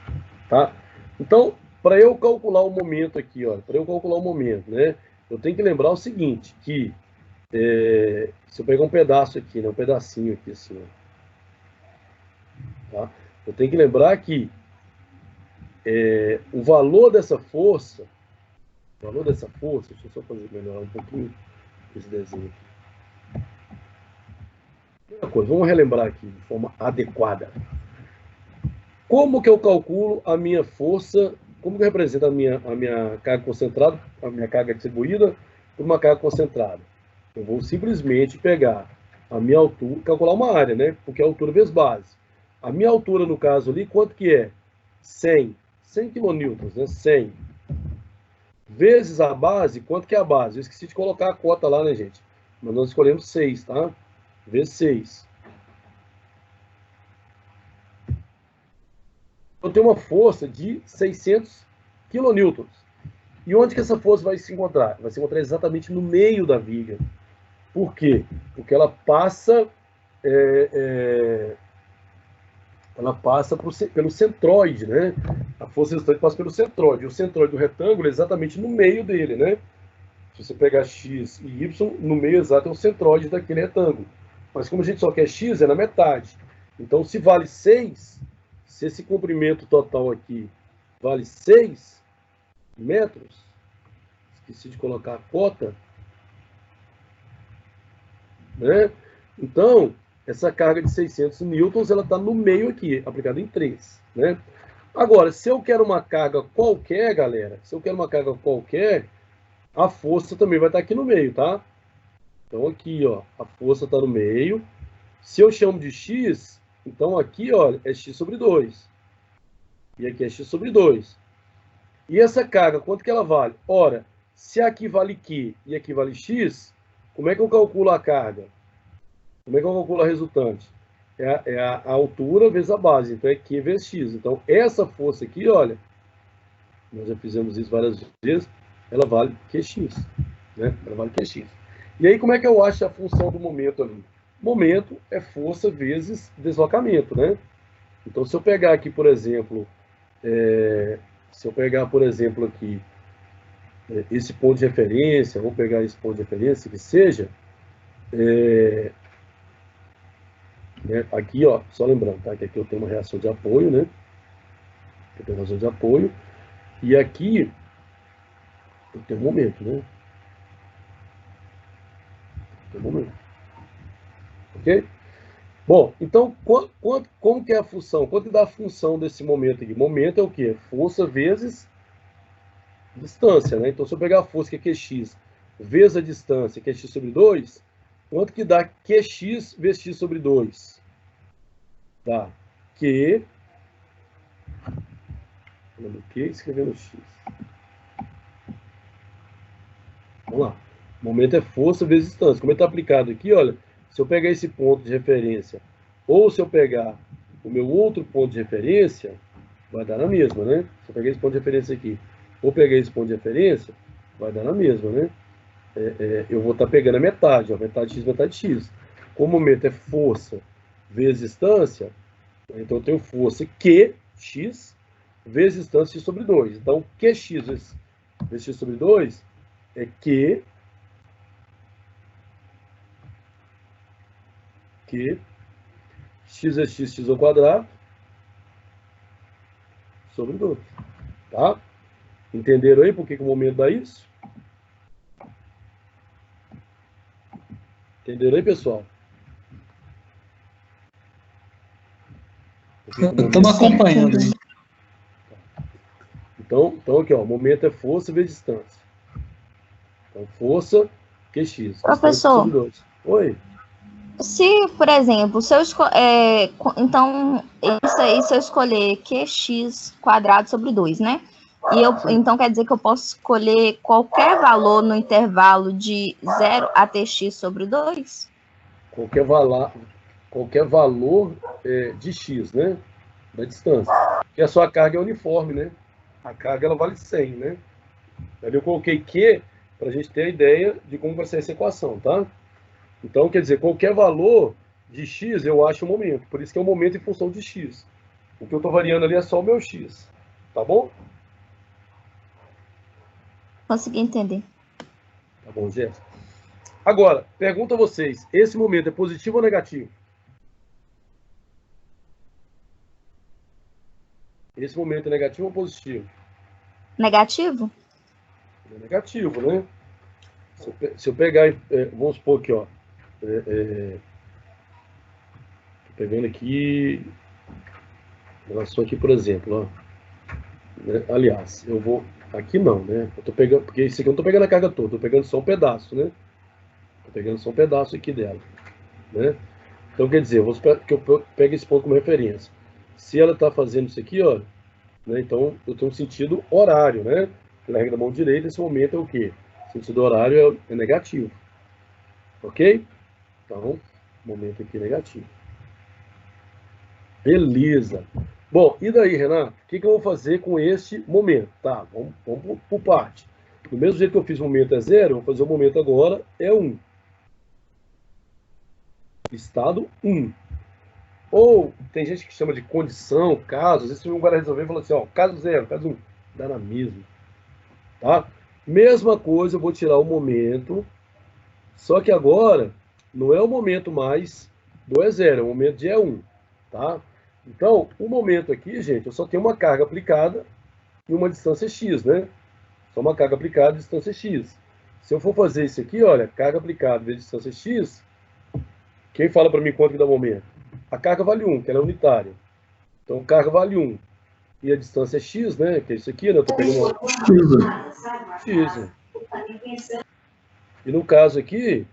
Tá? Então, para eu calcular o momento aqui, para eu calcular o momento, né? Eu tenho que lembrar o seguinte, que se eu pegar um pedaço aqui, né? Um pedacinho aqui assim, tá? Eu tenho que lembrar que o valor dessa força, deixa eu só fazer melhorar um pouquinho esse desenho aqui. Primeira coisa, vamos relembrar aqui de forma adequada. Como que eu calculo a minha força como que eu represento a minha carga concentrada, a minha carga distribuída por uma carga concentrada? Eu vou simplesmente pegar a minha altura, calcular uma área, né? Porque é altura vezes base. A minha altura, no caso ali, quanto que é? 100 quilonewtons, né? 100. Vezes a base, quanto que é a base? Eu esqueci de colocar a cota lá, né, gente? Mas nós escolhemos 6, tá? Vezes 6. Eu tenho uma força de 600 kilonewtons. E onde que essa força vai se encontrar? Vai se encontrar exatamente no meio da viga. Por quê? Porque ela passa pelo centroide, né? A força resultante passa pelo centroide. E o centroide do retângulo é exatamente no meio dele, né? Se você pegar x e y, no meio exato é o centroide daquele retângulo. Mas como a gente só quer x, é na metade. Então, se vale 6, se esse comprimento total aqui vale 6 metros, esqueci de colocar a cota, né? Então, essa carga de 600 newtons, ela está no meio aqui, aplicada em 3, né? Agora, se eu quero uma carga qualquer, galera, se eu quero uma carga qualquer, a força também vai estar aqui no meio, tá? Então, aqui, ó, a força está no meio. Se eu chamo de x, então aqui, ó, é x sobre 2. E aqui é x sobre 2. E essa carga, quanto que ela vale? Ora, se aqui vale Q e aqui vale x, como é que eu calculo a carga? Como é que eu calculo a resultante? É a altura vezes a base. Então, é Q vezes x. Então, essa força aqui, olha, nós já fizemos isso várias vezes, ela vale QX, né? Ela vale QX. E aí, como é que eu acho a função do momento ali? Momento é força vezes deslocamento, né? Então, se eu pegar aqui, por exemplo, aqui, esse ponto de referência, vou pegar esse ponto de referência, que seja, né, aqui, ó, só lembrando, tá? Que aqui eu tenho uma reação de apoio, né? Eu tenho uma reação de apoio. E aqui, eu tenho um momento, né? Tem um momento. Ok? Bom, então, como que é a função? Quanto dá a função desse momento aqui? Momento é o quê? Força vezes distância, né? Então, se eu pegar a força, que é QX, vezes a distância, que é x sobre 2, quanto que dá QX vezes x sobre 2? Dá Q, falando Q, escrevendo x. Vamos lá. Momento é força vezes distância. Como ele está aplicado aqui, olha, se eu pegar esse ponto de referência, ou se eu pegar o meu outro ponto de referência, vai dar na mesma, né? Se eu pegar esse ponto de referência aqui, ou pegar esse ponto de referência, vai dar na mesma, né? Eu vou estar pegando a metade, ó, metade x, metade x. Como o momento é força vezes distância, então eu tenho força QX vezes distância x sobre 2. Então, QX vezes x sobre 2 é Q x é x ao quadrado sobre 2. Tá? Entenderam aí por que o momento dá isso? Entenderam aí, pessoal? Estamos acompanhando aí. Então, aqui, ó, momento é força vezes distância. Então, força QX. Professor, Sobre 2. Oi. se, por exemplo, então, isso aí, se eu escolher QX quadrado sobre 2, né? Então quer dizer que eu posso escolher qualquer valor no intervalo de 0 a tx sobre 2? Qualquer valor de x, né? Da distância. Porque a sua carga é uniforme, né? A carga ela vale 100, né? Ali eu coloquei Q para a gente ter a ideia de como vai ser essa equação, tá? Então, quer dizer, qualquer valor de x eu acho o momento. Por isso que é o momento em função de x. O que eu estou variando ali é só o meu x. Tá bom? Consegui entender. Tá bom, Jéssica. Agora, pergunto a vocês, esse momento é positivo ou negativo? Esse momento é negativo ou positivo? Negativo? É negativo, né? Se eu pegar, vamos supor aqui, ó. Tô pegando aqui, relação aqui, por exemplo, ó. né? Aliás, eu vou... Aqui não, né? Eu tô pegando... Porque esse aqui eu não tô pegando a carga toda, tô pegando só um pedaço, né? Tô pegando só um pedaço aqui dela, né? Então, quer dizer, eu vou esperar que eu pegue esse ponto como referência. Se ela está fazendo isso aqui, ó, né, então eu tenho um sentido horário, né? Pela regra da mão direita, esse momento é o quê? O sentido horário é negativo. Ok? Então, momento aqui negativo. Beleza. Bom, e daí, Renato? O que eu vou fazer com este momento? Tá, vamos por parte. Do mesmo jeito que eu fiz o momento é 0, eu vou fazer o momento agora é 1. Estado 1. Ou tem gente que chama de condição, caso. Às vezes um cara resolver e fala assim, ó, caso 0, caso 1. Dá na mesma. Tá? Mesma coisa, eu vou tirar o momento. Só que agora não é o momento mais do E0, é o momento de E1. Tá? Então, o momento aqui, gente, eu só tenho uma carga aplicada e uma distância x, né? Só uma carga aplicada e distância x. Se eu for fazer isso aqui, olha, carga aplicada vezes distância x, quem fala para mim quanto que dá o momento? A carga vale 1, que ela é unitária. Então, carga vale 1. E a distância é x, né? Que é isso aqui, né? Eu estou pegando x. Né? E no caso aqui,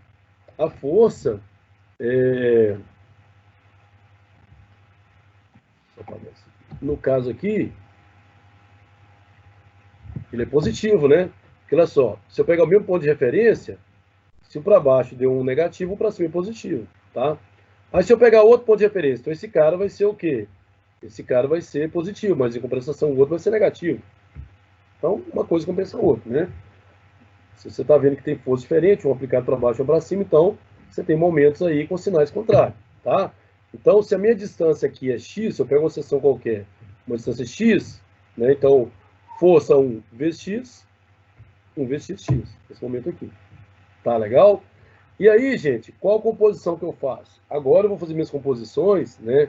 a força é... No caso aqui, ele é positivo, né? Porque olha só, se eu pegar o mesmo ponto de referência, se o para baixo deu um negativo, o para cima é positivo, tá? Aí se eu pegar outro ponto de referência, então esse cara vai ser o quê? Esse cara vai ser positivo, mas em compensação o outro vai ser negativo. Então, uma coisa compensa a outra, né? Se você está vendo que tem força diferente, um aplicado para baixo ou para cima, então você tem momentos aí com sinais contrários, tá? Então, se a minha distância aqui é x, se eu pego uma seção qualquer, uma distância x, né? Então, força 1 vezes x, 1 vezes x, esse momento aqui. Tá legal? E aí, gente, qual a composição que eu faço? Agora eu vou fazer minhas composições, né?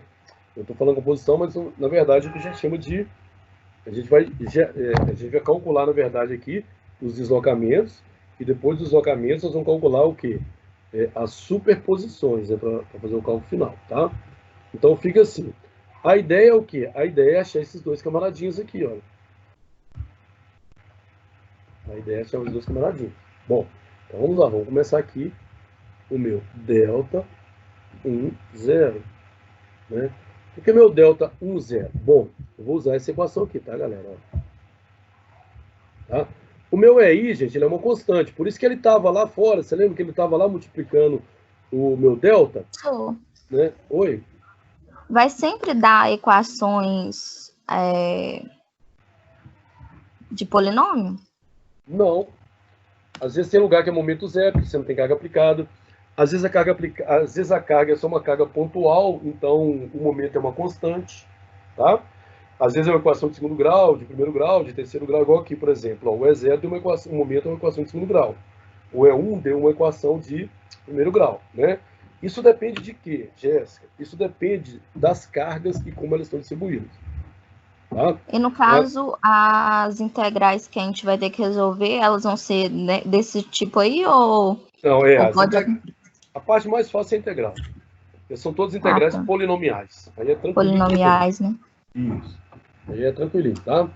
Eu estou falando composição, mas na verdade o que a gente chama de... A gente vai calcular, na verdade, aqui os deslocamentos, e depois dos deslocamentos nós vamos calcular o quê? As superposições, né, para fazer o cálculo final, tá? Então fica assim. A ideia é o quê? A ideia é achar esses dois camaradinhos aqui, olha. A ideia é achar os dois camaradinhos. Bom, então vamos lá, vamos começar aqui o meu delta 1, 0, né? Por que meu delta 1, 0? Bom, eu vou usar essa equação aqui, tá, galera? Tá? O meu EI, gente, ele é uma constante. Por isso que ele estava lá fora. Você lembra que ele estava lá multiplicando o meu delta? Né? Oi? Vai sempre dar equações de polinômio? Não. Às vezes tem lugar que é momento zero, porque você não tem carga aplicada. Às vezes a carga é só uma carga pontual, então o momento é uma constante, tá? Às vezes é uma equação de segundo grau, de primeiro grau, de terceiro grau, igual aqui, por exemplo. Ó, o E0 deu uma equação, o momento é uma equação de segundo grau. O E1 deu uma equação de primeiro grau, né? Isso depende de quê, Jéssica? Isso depende das cargas e como elas estão distribuídas. Tá? E no caso, as integrais que a gente vai ter que resolver, elas vão ser, né, desse tipo aí, ou... Não, ou pode... A parte mais fácil é a integral. São todas integrais polinomiais. Aí é tranquilinho. Polinomiais, né? Isso. Aí é tranquilinho, tá?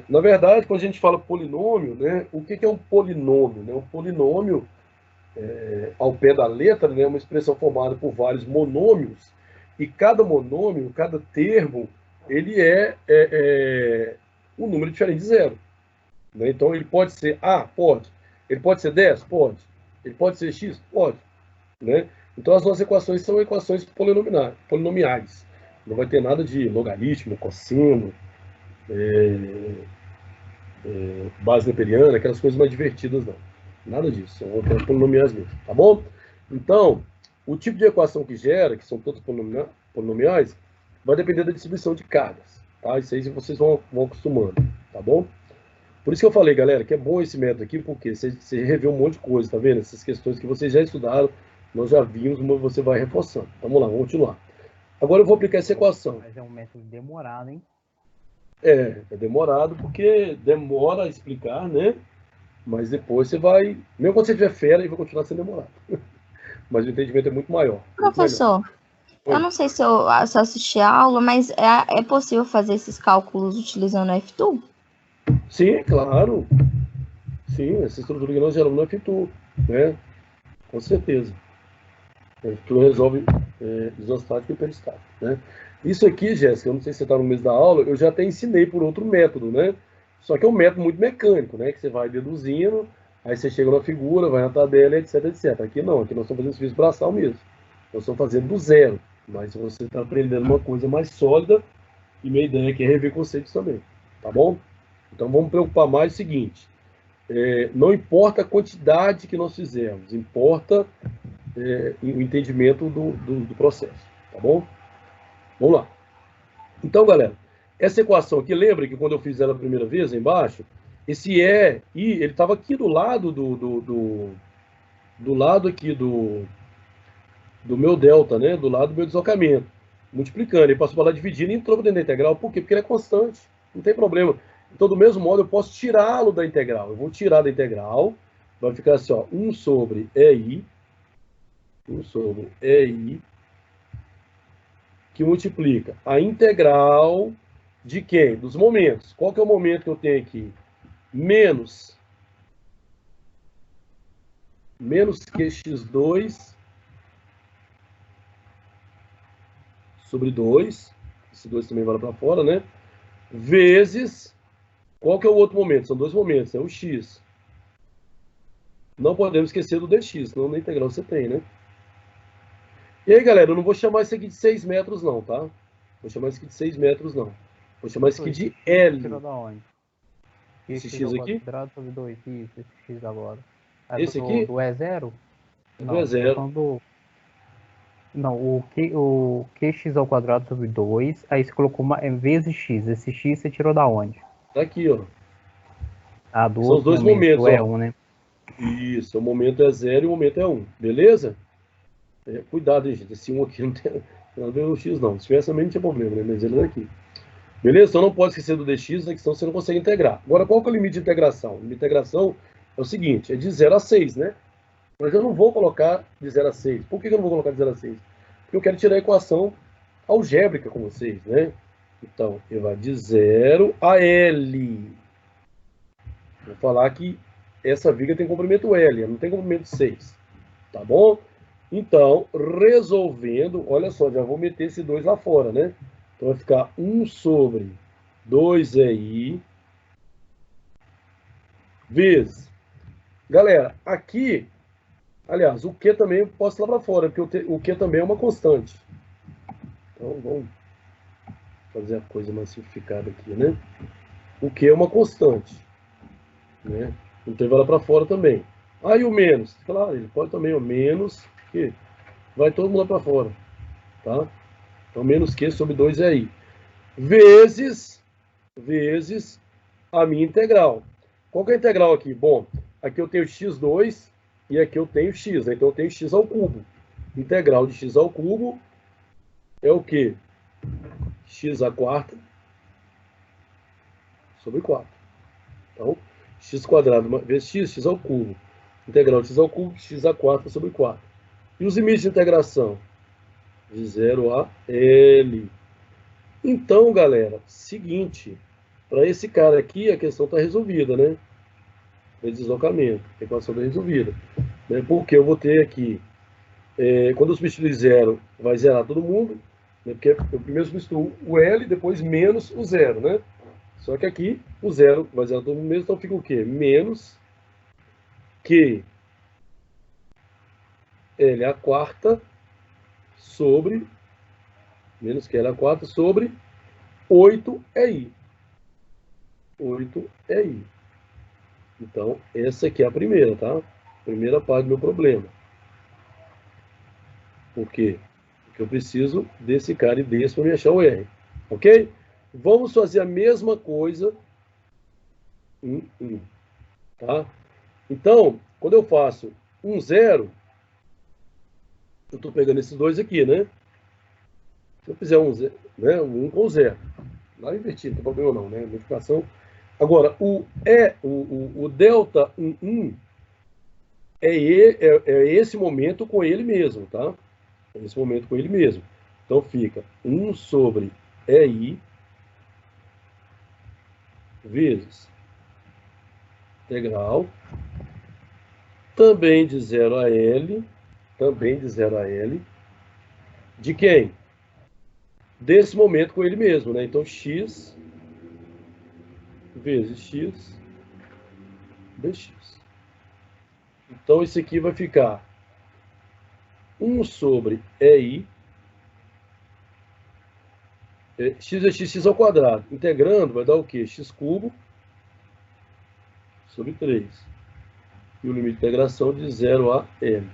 Na verdade, quando a gente fala polinômio, né, o que é um polinômio? Né? Um polinômio, ao pé da letra, né, é uma expressão formada por vários monômios, e cada monômio, cada termo, ele é um número diferente de zero. Né? Então, ele pode ser A? Pode. Ele pode ser 10? Pode. Ele pode ser X? Pode. Né? Então, as nossas equações são equações polinomiais. Não vai ter nada de logaritmo, cosseno, base neperiana, aquelas coisas mais divertidas, não. Nada disso, são aquelas polinomiais mesmo, tá bom? Então, o tipo de equação que gera, que são todas polinomiais, vai depender da distribuição de cargas, tá? Isso aí vocês vão acostumando, tá bom? Por isso que eu falei, galera, que é bom esse método aqui, porque você revê um monte de coisa, tá vendo? Essas questões que vocês já estudaram, nós já vimos, mas você vai reforçando. Vamos lá, vamos continuar. Agora eu vou aplicar essa equação. Mas é um método demorado, hein? É demorado porque demora a explicar, né? Mas depois você vai... Mesmo quando você tiver fera, ele vai continuar sendo demorado. Mas o entendimento é muito maior. Professor, eu não sei se eu assisti a aula, mas é possível fazer esses cálculos utilizando o F2? Sim, claro. Sim, essa estrutura que nós geramos no F2, né? Com certeza. O F2 resolve isostático e peristático, né? Isso aqui, Jéssica, eu não sei se você está no mês da aula, eu já até ensinei por outro método, né? Só que é um método muito mecânico, né? Que você vai deduzindo, aí você chega na figura, vai na tabela, etc, etc. Aqui não, aqui nós estamos fazendo serviço braçal mesmo. Nós estamos fazendo do zero. Mas você está aprendendo uma coisa mais sólida, e minha ideia aqui é rever conceitos também, tá bom? Então vamos preocupar mais o seguinte, não importa a quantidade que nós fizermos, importa o entendimento do processo, tá bom? Vamos lá. Então, galera, essa equação aqui, lembra que quando eu fiz ela a primeira vez, embaixo, esse E, I, ele estava aqui do lado do lado aqui do meu delta, né? Do lado do meu deslocamento. Multiplicando, ele passou para lá dividindo e entrou para dentro da integral. Por quê? Porque ele é constante, não tem problema. Então, do mesmo modo, eu posso tirá-lo da integral. Eu vou tirar da integral, vai ficar assim, ó, 1 sobre EI, 1 sobre EI, que multiplica a integral de quem? Dos momentos. Qual que é o momento que eu tenho aqui? Menos QX2 sobre 2, esse 2 também vai lá para fora, né? Vezes, qual que é o outro momento? São dois momentos, é o x. Não podemos esquecer do dx, senão na integral você tem, né? E aí, galera, eu não vou chamar isso aqui de 6 metros, não, tá? Vou chamar isso aqui de 6 metros, não. Vou chamar isso aqui de L. Tirou da onde? Esse x aqui? Quadrado sobre 2, isso, esse x agora. Esse aqui? Do E0? Do E0. Não, o QX ao quadrado sobre 2, aí você colocou vezes x. Esse x você tirou da onde? Tá aqui, ó. São os dois momentos, ó. E1, né? Isso, o momento é 0 e o momento é 1, beleza? Cuidado, hein, gente, esse 1 aqui não tem nada a ver com o x, não. Se tivesse também não tinha problema, né? Mas ele é daqui. Beleza? Então não pode esquecer do dx, né? Que senão você não consegue integrar. Agora, qual que é o limite de integração? O limite de integração é o seguinte, é de 0 a 6, né? Mas eu não vou colocar de 0 a 6. Por que eu não vou colocar de 0 a 6? Porque eu quero tirar a equação algébrica com vocês, né? Então, eu vou de 0 a L. Vou falar que essa viga tem comprimento L, não tem comprimento 6. Tá bom? Então, resolvendo, olha só, já vou meter esse 2 lá fora, né? Então, vai ficar 1 sobre 2EI vezes. Galera, aqui, aliás, o Q também eu posso ir lá para fora, porque o Q também é uma constante. Então, vamos fazer a coisa mais simplificada aqui, né? O Q é uma constante, né? Então, vai lá para fora também. Aí o menos, claro, ele pode também, o menos, que vai todo mundo lá para fora, tá? Então, menos Q sobre 2 é aí. Vezes a minha integral. Qual que é a integral aqui? Bom, aqui eu tenho x2 e aqui eu tenho x, né? Então eu tenho x ao cubo. Integral de x ao cubo é o quê? X à quarta sobre 4. Então, x quadrado vezes x ao cubo. Integral de x ao cubo, x à quarta sobre 4. E os limites de integração? De 0 a L. Então, galera, seguinte, para esse cara aqui a questão está resolvida, né? De deslocamento, a equação está resolvida. Né? Porque eu vou ter aqui, quando eu substituir zero, vai zerar todo mundo, né? Porque eu primeiro substituo o L, depois menos o zero, né? Só que aqui o zero vai zerar todo mundo mesmo, então fica o quê? Menos Q L a quarta sobre, menos Q L a quarta sobre 8 é I. 8 é I. Então, essa aqui é a primeira, tá? Primeira parte do meu problema. Por quê? Porque eu preciso desse cara e desse para me achar o R. Ok? Vamos fazer a mesma coisa em 1. Tá? Então, quando eu faço 1, 0, eu estou pegando esses dois aqui, né? Se eu fizer 1, 0, né? 1 com 0. Lá invertido, não tem problema não, né? Multiplicação. Agora, o delta 1 é esse momento com ele mesmo, tá? É esse momento com ele mesmo. Então fica 1 sobre EI vezes integral também de 0 a L, de quem? Desse momento com ele mesmo, né? Então x vezes x dx. Então isso aqui vai ficar 1 sobre EI, x é x ao quadrado. Integrando vai dar o quê? X cubo sobre 3. E o limite de integração de 0 a L.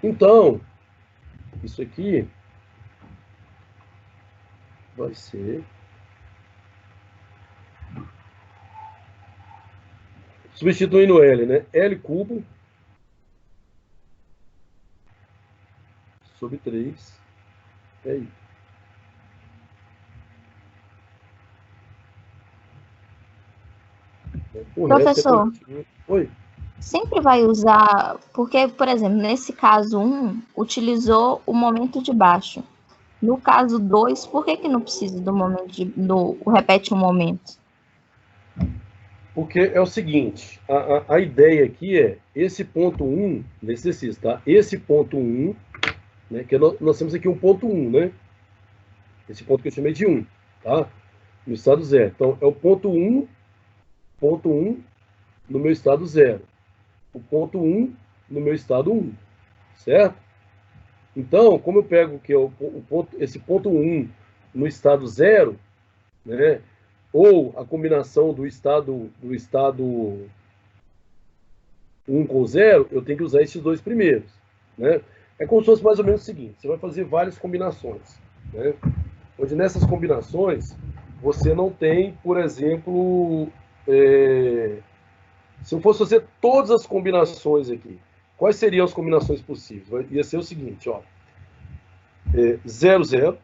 Então, isso aqui vai ser... Substituindo L, né? L cubo sobre 3 é I. Professor, Oi. sempre vai usar, porque, por exemplo, nesse caso 1, utilizou o momento de baixo. No caso 2, por que não precisa do momento repete um momento? Porque é o seguinte, a ideia aqui é, esse ponto 1, nesse exercício, tá? Esse ponto 1, né, que nós temos aqui um ponto 1, né? Esse ponto que eu chamei de 1, tá? No estado 0. Então, é o ponto 1 no meu estado 0. O ponto 1 no meu estado 1, certo? Então, como eu pego que esse ponto 1 no estado 0, né? Ou a combinação do estado 1 com 0, eu tenho que usar esses dois primeiros, né? É como se fosse mais ou menos o seguinte, você vai fazer várias combinações, né? Onde nessas combinações, você não tem, por exemplo, se eu fosse fazer todas as combinações aqui, quais seriam as combinações possíveis? Ia ser o seguinte, ó, 0, 0,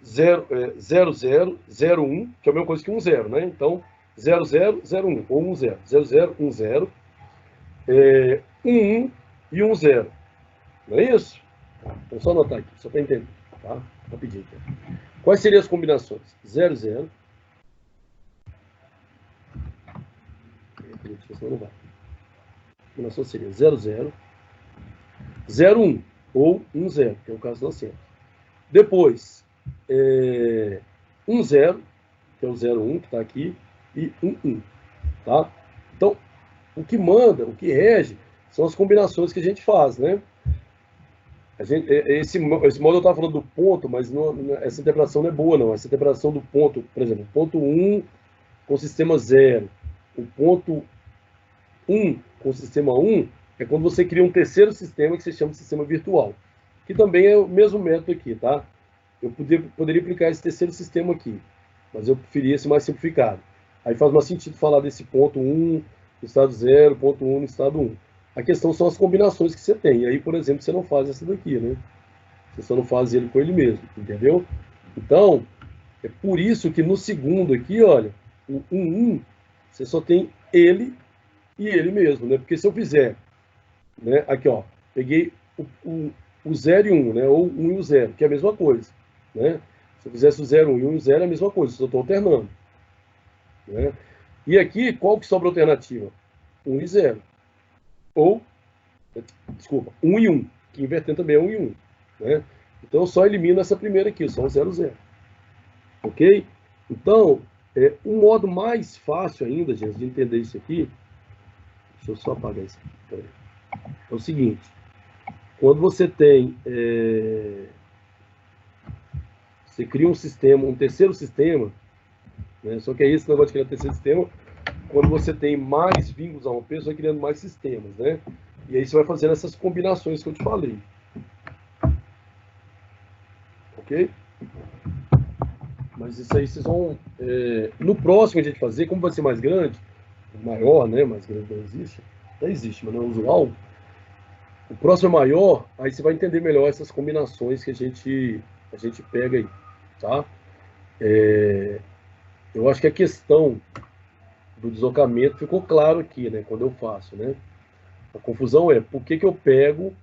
0, 0, 0, 0, 1, que é a mesma coisa que 1, 0, né? Então, 0, 0, 0, 1, ou 1, 0. 0, 0, 1, 0. 1, 1 e 1, 0. Não é isso? Então, só anotar aqui, só para entender, tá? Rapidinho. Quais seriam as combinações? 0, 0. Não vai. A combinação seria 0, 0. 0, 1, ou 1, 0, que é o caso do assento. Depois, 1, 0, que é o 0, 1, que está aqui, e 1, 1, tá? Então, o que manda, o que rege, são as combinações que a gente faz, né? Esse modo eu estava falando do ponto, mas essa interpretação não é boa, não. Essa interpretação do ponto, por exemplo, ponto 1 com sistema 0, o ponto 1 com sistema 1, é quando você cria um terceiro sistema que se chama de sistema virtual, que também é o mesmo método aqui, tá? Eu poderia aplicar esse terceiro sistema aqui, mas eu preferia esse mais simplificado. Aí faz mais sentido falar desse ponto 1 no estado 0, ponto 1 no estado 1. A questão são as combinações que você tem. E aí, por exemplo, você não faz essa daqui, né? Você só não faz ele com ele mesmo, entendeu? Então, é por isso que no segundo aqui, olha, o 1, 1, você só tem ele e ele mesmo, né? Porque se eu fizer, né? Aqui, ó, peguei o 0 e 1, né? Ou 1 e o 0, que é a mesma coisa, né? Se eu fizesse o 0, 1 e 1 e 0, é a mesma coisa, só estou alternando, né? E aqui, qual que sobra a alternativa? 1 e 0. Ou, desculpa, 1 e 1, que invertendo também é 1 e 1, né? Então, eu só elimino essa primeira aqui, só o 0, 0. Ok? Então, um modo mais fácil ainda, gente, de entender isso aqui, deixa eu só apagar isso aqui, é o seguinte, quando você tem, você cria um sistema, um terceiro sistema, né? Só que é esse negócio de criar terceiro sistema, quando você tem mais vínculos a romper, você vai criando mais sistemas, né? E aí você vai fazendo essas combinações que eu te falei. Ok? Mas isso aí vocês vão... no próximo a gente fazer, como vai ser mais grande, maior, né? Mais grande não existe. Não existe, mas não é usual. O próximo é maior, aí você vai entender melhor essas combinações que a gente pega aí, tá? Eu acho que a questão do deslocamento ficou claro aqui, né? Quando eu faço, né? A confusão é por que eu pego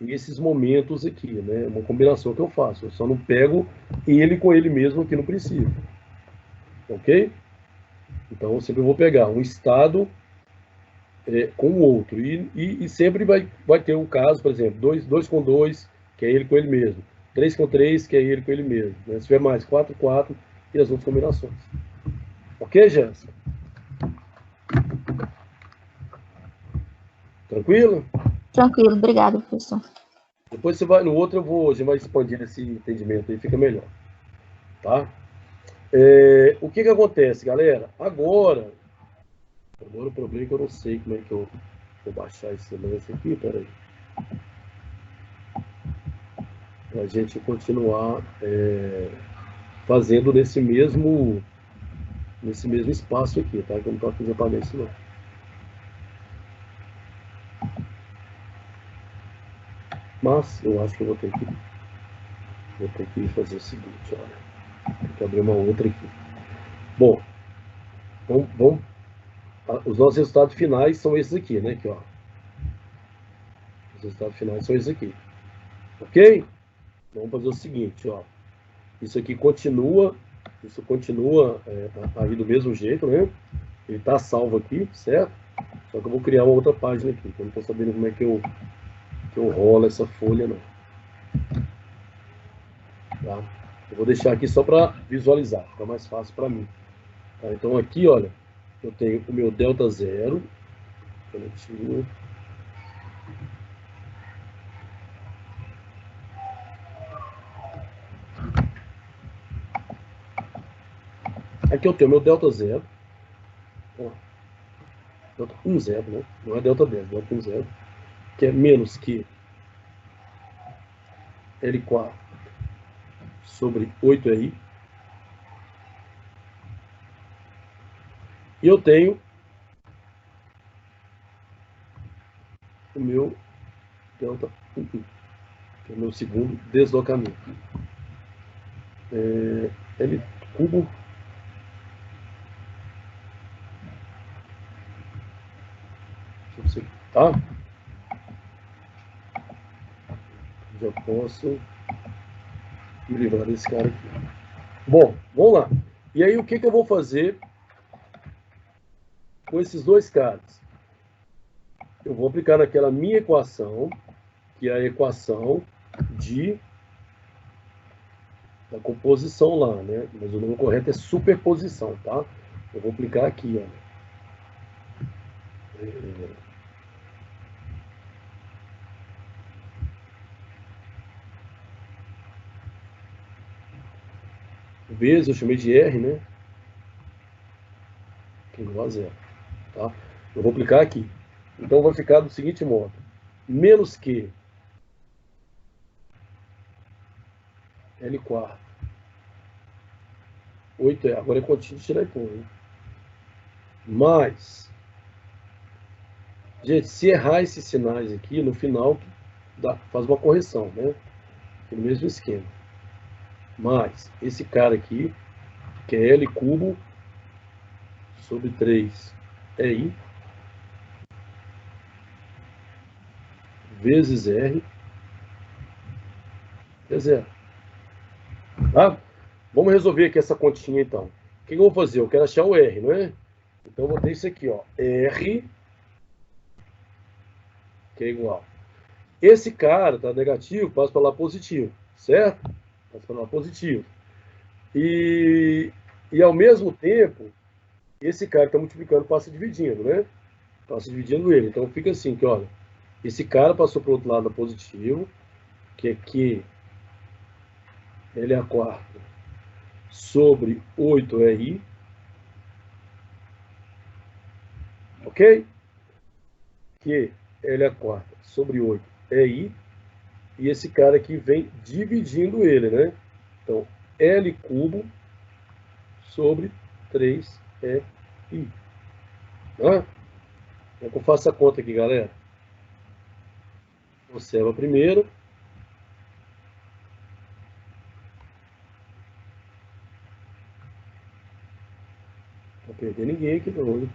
esses momentos aqui, né? Uma combinação que eu faço. Eu só não pego ele com ele mesmo aqui no princípio. Ok? Então, eu sempre vou pegar um estado com o outro. E sempre vai ter um caso, por exemplo, 2 com 2, que é ele com ele mesmo. 3 com 3, que é ele com ele mesmo. Né? Se tiver mais 4, 4 e as outras combinações. Ok, Jéssica? Tranquilo? Tranquilo, obrigado, professor. Depois você vai no outro, a gente vai expandir esse entendimento aí, fica melhor. Tá? O que acontece, galera? Agora o problema é que eu não sei como é que eu vou baixar esse lance aqui, peraí. Para a gente continuar fazendo nesse mesmo espaço aqui, tá? Que eu não estou afim de apagar isso não. Mas eu acho que eu vou ter que fazer o seguinte, olha. Tem que abrir uma outra aqui. Bom, os nossos resultados finais são esses aqui, né? Aqui, ó. Os resultados finais são esses aqui. Ok? Vamos fazer o seguinte, ó. Isso continua aí do mesmo jeito, né? Ele está salvo aqui, certo? Só que eu vou criar uma outra página aqui, que eu não estou sabendo como é que eu rolo essa folha, não. Tá? Eu vou deixar aqui só para visualizar, fica mais fácil para mim. Tá? Então aqui, olha, eu tenho o meu delta zero, conectivo. Aqui eu tenho o meu delta zero, ó, delta 1, 0, né? Não é delta 10, delta 1, 0, que é menos que L4 sobre 8RI. E eu tenho o meu delta 1, que é o meu segundo deslocamento. L cubo tá? Já posso me livrar desse cara aqui. Bom, vamos lá. E aí, o que eu vou fazer com esses dois caras? Eu vou aplicar naquela minha equação, que é a equação da composição lá, né? Mas o nome correto é superposição, tá? Eu vou aplicar aqui, ó. Vezes eu chamei de R, né? Que é igual a zero, tá? Eu vou aplicar aqui. Então vai ficar do seguinte modo: menos que L quarto 8 agora é contínuo tirar e pôr, hein? Mais, gente, se errar esses sinais aqui, no final faz uma correção, né? No mesmo esquema. Mais esse cara aqui, que é L cubo sobre 3 I vezes R é zero. Tá? Vamos resolver aqui essa continha então. O que eu vou fazer? Eu quero achar o R, não é? Então eu vou ter isso aqui, ó. R, que é igual. Esse cara tá negativo, passa para lá positivo, certo? Passa para lá positivo. E ao mesmo tempo, esse cara está multiplicando, passa dividindo, né? Passa dividindo ele. Então fica assim, que olha, esse cara passou para o outro lado positivo, que é Q, L a quarta, sobre 8RI, ok? Que L a quarta sobre 8 é I, e esse cara aqui vem dividindo ele, né? Então, L cubo sobre 3 é I. Como é que eu faço a conta aqui, galera? Observa primeiro. Não vou perder ninguém aqui não, hein?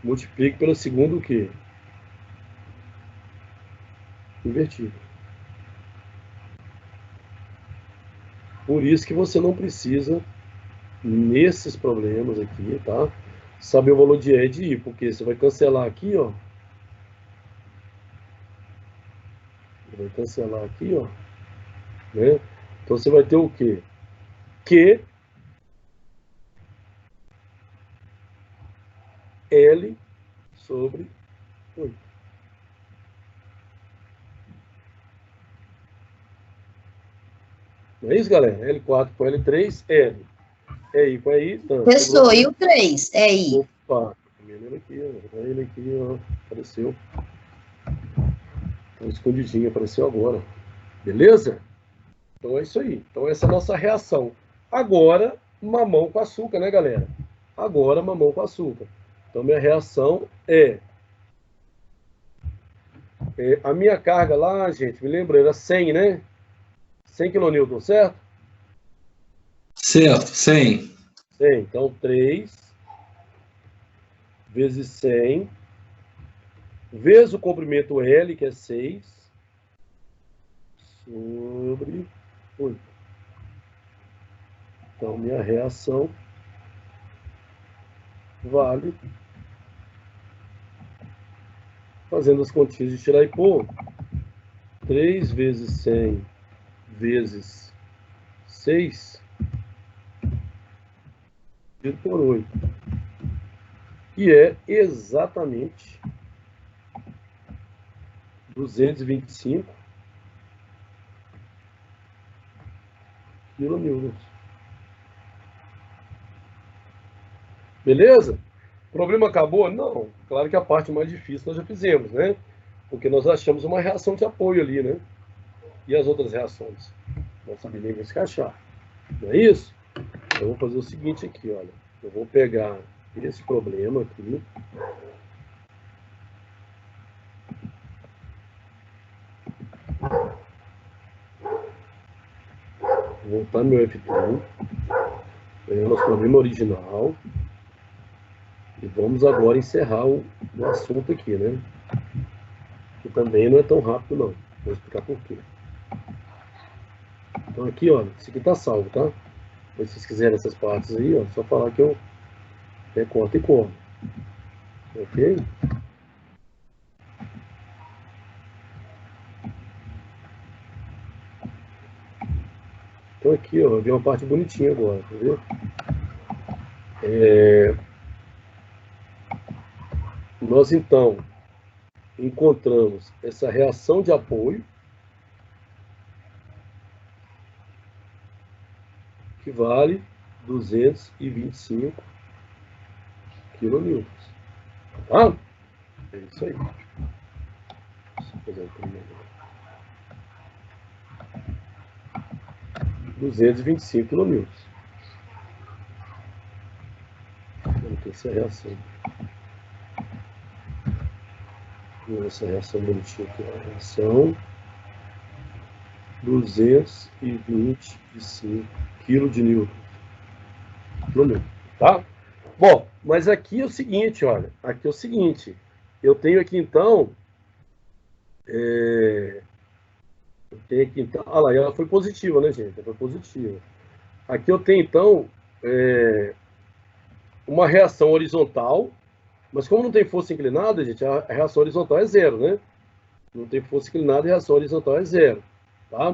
Multiplique pelo segundo o quê? invertido. Por isso que você não precisa, nesses problemas aqui, tá? Saber o valor de E e de I, porque você vai cancelar aqui, ó. Vai cancelar aqui, ó. Né? Então você vai ter o quê? Q L sobre 8. Não é isso, galera? L4 com L3, L. É I com I. Professor, e o 3? É I. Opa, ele aqui, ó. Ele aqui, ó. Apareceu. Tá escondidinho, apareceu agora. Beleza? Então é isso aí. Então essa é a nossa reação. Agora, mamão com açúcar, né, galera? Agora, mamão com açúcar. Então minha reação é a minha carga lá, gente, me lembra, era 100, né? 100 kN, certo? Certo, 100. 100. Então, 3 vezes 100, vezes o comprimento L, que é 6, sobre 8. Então, minha reação vale, fazendo as continhas de tirar e pôr, 3 vezes 100 vezes 6, dividido por 8. Que é exatamente 225 kN. Beleza? O problema acabou? Não. Claro que a parte mais difícil nós já fizemos, né? Porque nós achamos uma reação de apoio ali, né? E as outras reações? Nós saberíamos encaixar. Não é isso? Eu vou fazer o seguinte aqui, olha. Eu vou pegar esse problema aqui. Vou voltar no meu F2. Pegar nosso problema original. E vamos agora encerrar o assunto aqui, né? Que também não é tão rápido, não. Vou explicar por quê. Então aqui, olha, isso aqui tá salvo, tá? Mas se vocês quiserem essas partes aí, ó, só falar que eu recorto e corto. Ok? Então aqui, ó, vi uma parte bonitinha agora, tá vendo? Nós então encontramos essa reação de apoio que vale 225 kN. Tá? É isso aí. Deixa eu fazer o primeiro. 225 kN. Vamos ter essa reação. Essa reação bonitinha aqui, a reação 225 kN. Tá? Bom, mas aqui é o seguinte, olha, aqui é o seguinte, eu tenho aqui então, olha lá, ela foi positiva, né, gente? Ela foi positiva. Aqui eu tenho então uma reação horizontal. Mas como não tem força inclinada, gente, a reação horizontal é zero, né? Não tem força inclinada e a reação horizontal é zero, tá?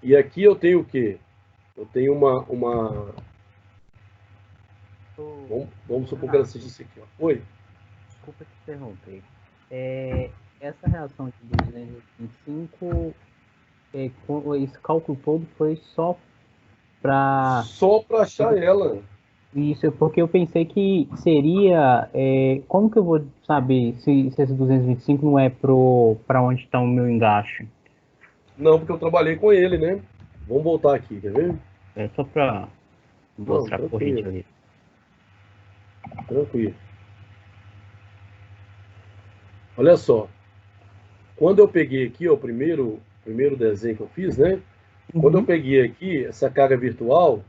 E aqui eu tenho o quê? Eu tenho Vamos supor que ela seja isso aqui, ó. Oi? Desculpa te interromper. Essa reação de 225, esse cálculo todo foi só para... Só para achar ela. Isso, porque eu pensei que seria... como que eu vou saber se esse 225 não é para onde está o meu engaste? Não, porque eu trabalhei com ele, né? Vamos voltar aqui, quer ver? É só para mostrar a corrente ali. Tranquilo. Olha só. Quando eu peguei aqui, ó, o primeiro desenho que eu fiz, né? Uhum. Quando eu peguei aqui essa carga virtual,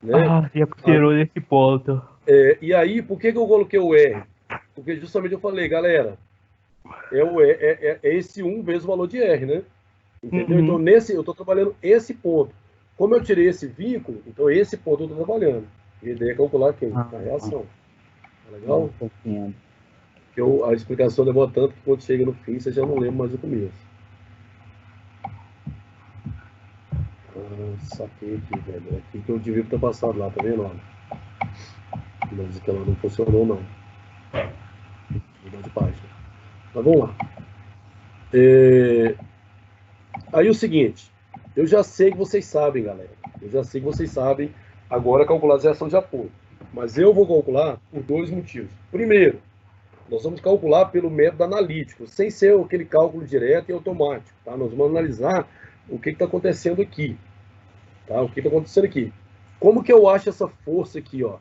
né? Já tirou nesse ponto. E aí, por que eu coloquei o R? Porque justamente eu falei, galera, é esse 1 vezes o valor de R, né? Entendeu? Então, eu estou trabalhando esse ponto. Como eu tirei esse vínculo, então esse ponto eu estou trabalhando. E a ideia é calcular quem? A reação. Tá legal? A explicação demora tanto que quando chega no fim, você já não lembra mais o começo. Saquei aqui, velho. Aqui que eu devia ter passado lá, tá vendo? Olha. Mas aquela não funcionou, não. Mudar de página. Mas vamos lá. Aí o seguinte, eu já sei que vocês sabem, galera. Eu já sei que vocês sabem agora calcular a reação de apoio. Mas eu vou calcular por 2 motivos. Primeiro, nós vamos calcular pelo método analítico, sem ser aquele cálculo direto e automático. Tá? Nós vamos analisar o que está acontecendo aqui. Tá? O que está acontecendo aqui. Como que eu acho essa força aqui? Ó?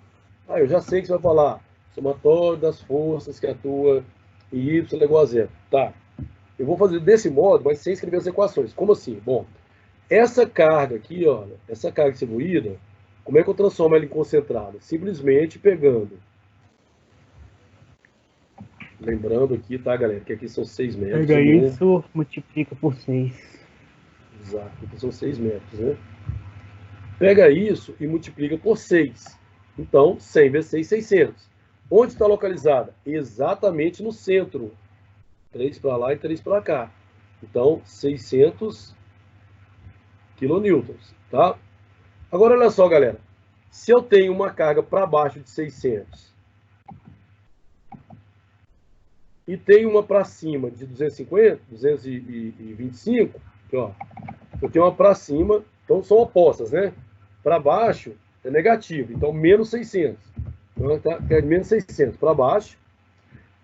Eu já sei que você vai falar somatório das forças que atua em Y é igual a zero. Tá. Eu vou fazer desse modo, mas sem escrever as equações. Como assim? Bom, essa carga aqui, olha, essa carga distribuída, como é que eu transformo ela em concentrada? Simplesmente pegando. Lembrando aqui, tá, galera, que aqui são 6 metros. Pega isso, multiplica por 6. Exato, aqui são 6 metros, né? Pega isso e multiplica por 6. Então, 100 vezes 6, 600. Onde está localizada? Exatamente no centro. 3 para lá e 3 para cá. Então, 600 quilonewtons, tá? Agora, olha só, galera. Se eu tenho uma carga para baixo de 600 e tenho uma para cima de 250, 225, aqui, ó, eu tenho uma para cima, então são opostas, né? Para baixo é negativo, então menos 600. Então, tá? É menos 600 para baixo.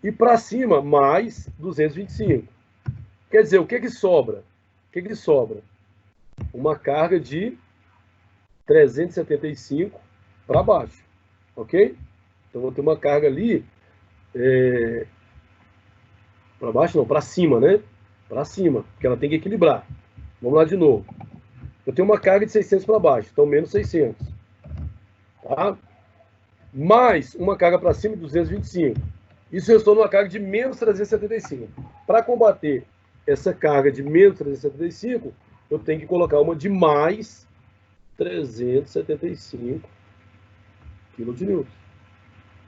E para cima, mais 225. Quer dizer, o que sobra? O que sobra? Uma carga de 375 para baixo. Ok? Então, vou ter uma carga ali... para baixo não, para cima, né? Para cima, porque ela tem que equilibrar. Vamos lá de novo. Eu tenho uma carga de 600 para baixo, então menos 600. Tá? Mais uma carga para cima de 225. Isso restou numa carga de menos 375. Para combater essa carga de menos 375, eu tenho que colocar uma de mais 375 kN.